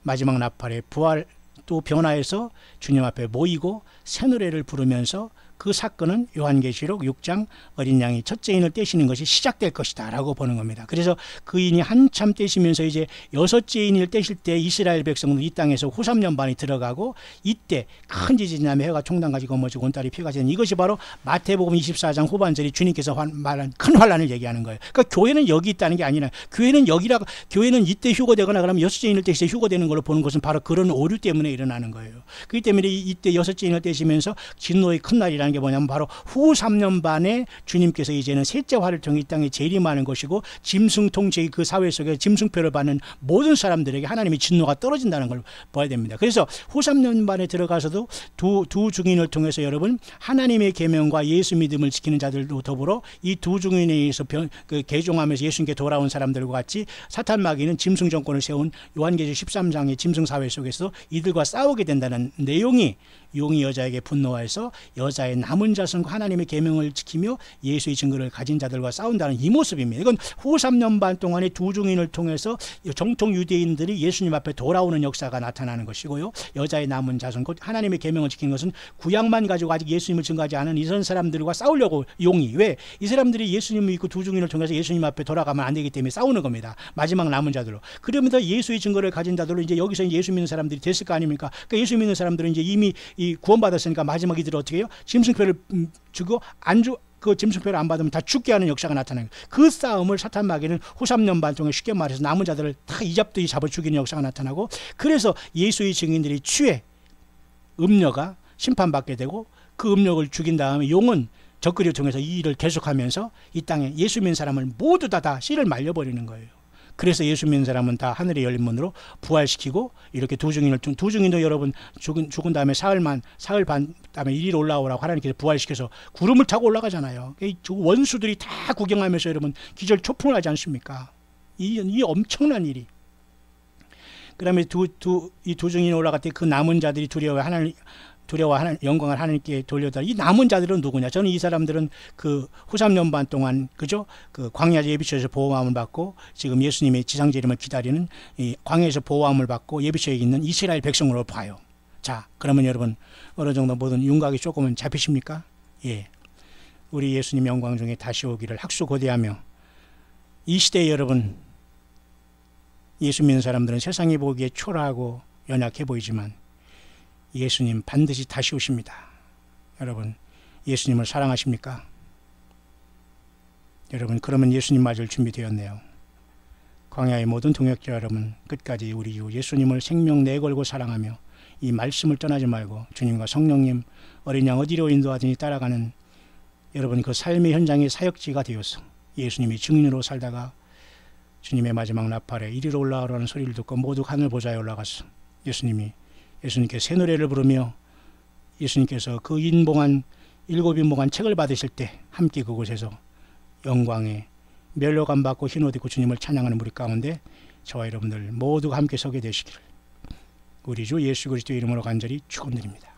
마지막 나팔에 부활 또 변화해서 주님 앞에 모이고 새 노래를 부르면서 그 사건은 요한계시록 6장 어린 양이 첫째 인을 떼시는 것이 시작될 것이다 라고 보는 겁니다. 그래서 그 인이 한참 떼시면서 이제 여섯째 인을 떼실 때 이스라엘 백성은 이 땅에서 후 3년반이 들어가고, 이때 큰 지진이 나며 해가 총단까지 거머쥐고 온 딸이 피가 새는 이것이 바로 마태복음 24장 후반절이 주님께서 말한 큰 환란을 얘기하는 거예요. 그러니까 교회는 여기 있다는 게 아니라 교회는 이때 휴거되거나 그러면 여섯째 인을 떼실 때 휴거되는 걸로 보는 것은 바로 그런 오류 때문에 일어나는 거예요. 그렇기 때문에 이때 여섯째 인을 떼시면서 진노의 큰 날이라는 게 뭐냐면 바로 후 3년 반에 주님께서 이제는 셋째 화를 통해 이 땅에 재림하는 것이고, 짐승 통제의 그 사회 속에 짐승표를 받는 모든 사람들에게 하나님의 진노가 떨어진다는 걸 봐야 됩니다. 그래서 후 3년 반에 들어가서도 두 증인을 통해서 여러분 하나님의 계명과 예수 믿음을 지키는 자들도 더불어 이 두 증인에 의해서 개종하면서 예수님께 돌아온 사람들과 같이 사탄 마귀는 짐승 정권을 세운 요한계시록 13장의 짐승 사회 속에서 이들과 싸우게 된다는 내용이, 용이 여자에게 분노하여서 여자의 남은 자손과 하나님의 계명을 지키며 예수의 증거를 가진 자들과 싸운다는 이 모습입니다. 이건 후 3년 반 동안의 두 증인을 통해서 정통 유대인들이 예수님 앞에 돌아오는 역사가 나타나는 것이고요. 여자의 남은 자손, 곧 하나님의 계명을 지키는 것은 구약만 가지고 아직 예수님을 증거하지 않은 이런 사람들과 싸우려고 용이, 왜? 이 사람들이 예수님을 믿고 두 증인을 통해서 예수님 앞에 돌아가면 안 되기 때문에 싸우는 겁니다. 마지막 남은 자들로. 그러면서 예수의 증거를 가진 자들로 이제 여기서 예수 믿는 사람들이 됐을 거 아닙니까? 그러니까 예수 믿는 사람들은 이제 이미 구원받았으니까 마지막 이들을 어떻게 해요? 짐승표를 주고 그 짐승표를 안 받으면 다 죽게 하는 역사가 나타나요. 그 싸움을 사탄 마귀는 후 3년 반 동안 쉽게 말해서 남은 자들을 다 이잡듯이 잡아 죽이는 역사가 나타나고, 그래서 예수의 증인들이 취해 음녀가 심판받게 되고, 그 음력을 죽인 다음에 용은 적그리를 통해서 이 일을 계속하면서 이 땅에 예수 믿는 사람을 모두 다 씨를 말려버리는 거예요. 그래서 예수 믿는 사람은 다 하늘의 열린 문으로 부활시키고, 이렇게 두 증인도 여러분 죽은 다음에 사흘 반 다음에 이리로 올라오라고 하나님께서 부활시켜서 구름을 타고 올라가잖아요. 원수들이 다 구경하면서 여러분 기절 초풍을 하지 않습니까? 이 엄청난 일이. 그다음에 이 두 증인이 올라갈 때 그 남은 자들이 두려워 영광을 하나님께 돌려다. 이 남은 자들은 누구냐? 저는 이 사람들은 그 후 3년 반 동안 그죠? 그 광야에서 예비처에서 보호함을 받고 지금 예수님의 지상재림을 기다리는 이 광야에서 보호함을 받고 예비처에 있는 이스라엘 백성으로 봐요. 자, 그러면 여러분 어느 정도 모든 윤곽이 조금은 잡히십니까? 예. 우리 예수님 영광 중에 다시 오기를 학수고대하며, 이 시대에 여러분 예수 믿는 사람들은 세상이 보기에 초라하고 연약해 보이지만 예수님 반드시 다시 오십니다. 여러분 예수님을 사랑하십니까? 여러분 그러면 예수님 맞을 준비되었네요. 광야의 모든 동역자 여러분, 끝까지 우리 주 예수님을 생명 내걸고 사랑하며 이 말씀을 떠나지 말고 주님과 성령님 어린 양 어디로 인도하든지 따라가는 여러분 그 삶의 현장의 사역지가 되어서 예수님의 증인으로 살다가 주님의 마지막 나팔에 이리로 올라오라는 소리를 듣고 모두 하늘 보좌에 올라가서 예수님께 새 노래를 부르며 예수님께서 그 일곱 인봉한 책을 받으실 때 함께 그곳에서 영광에 멸류관 받고 흰 옷 입고 주님을 찬양하는 무리 가운데 저와 여러분들 모두가 함께 서게 되시기를 우리 주 예수 그리스도 이름으로 간절히 축원드립니다.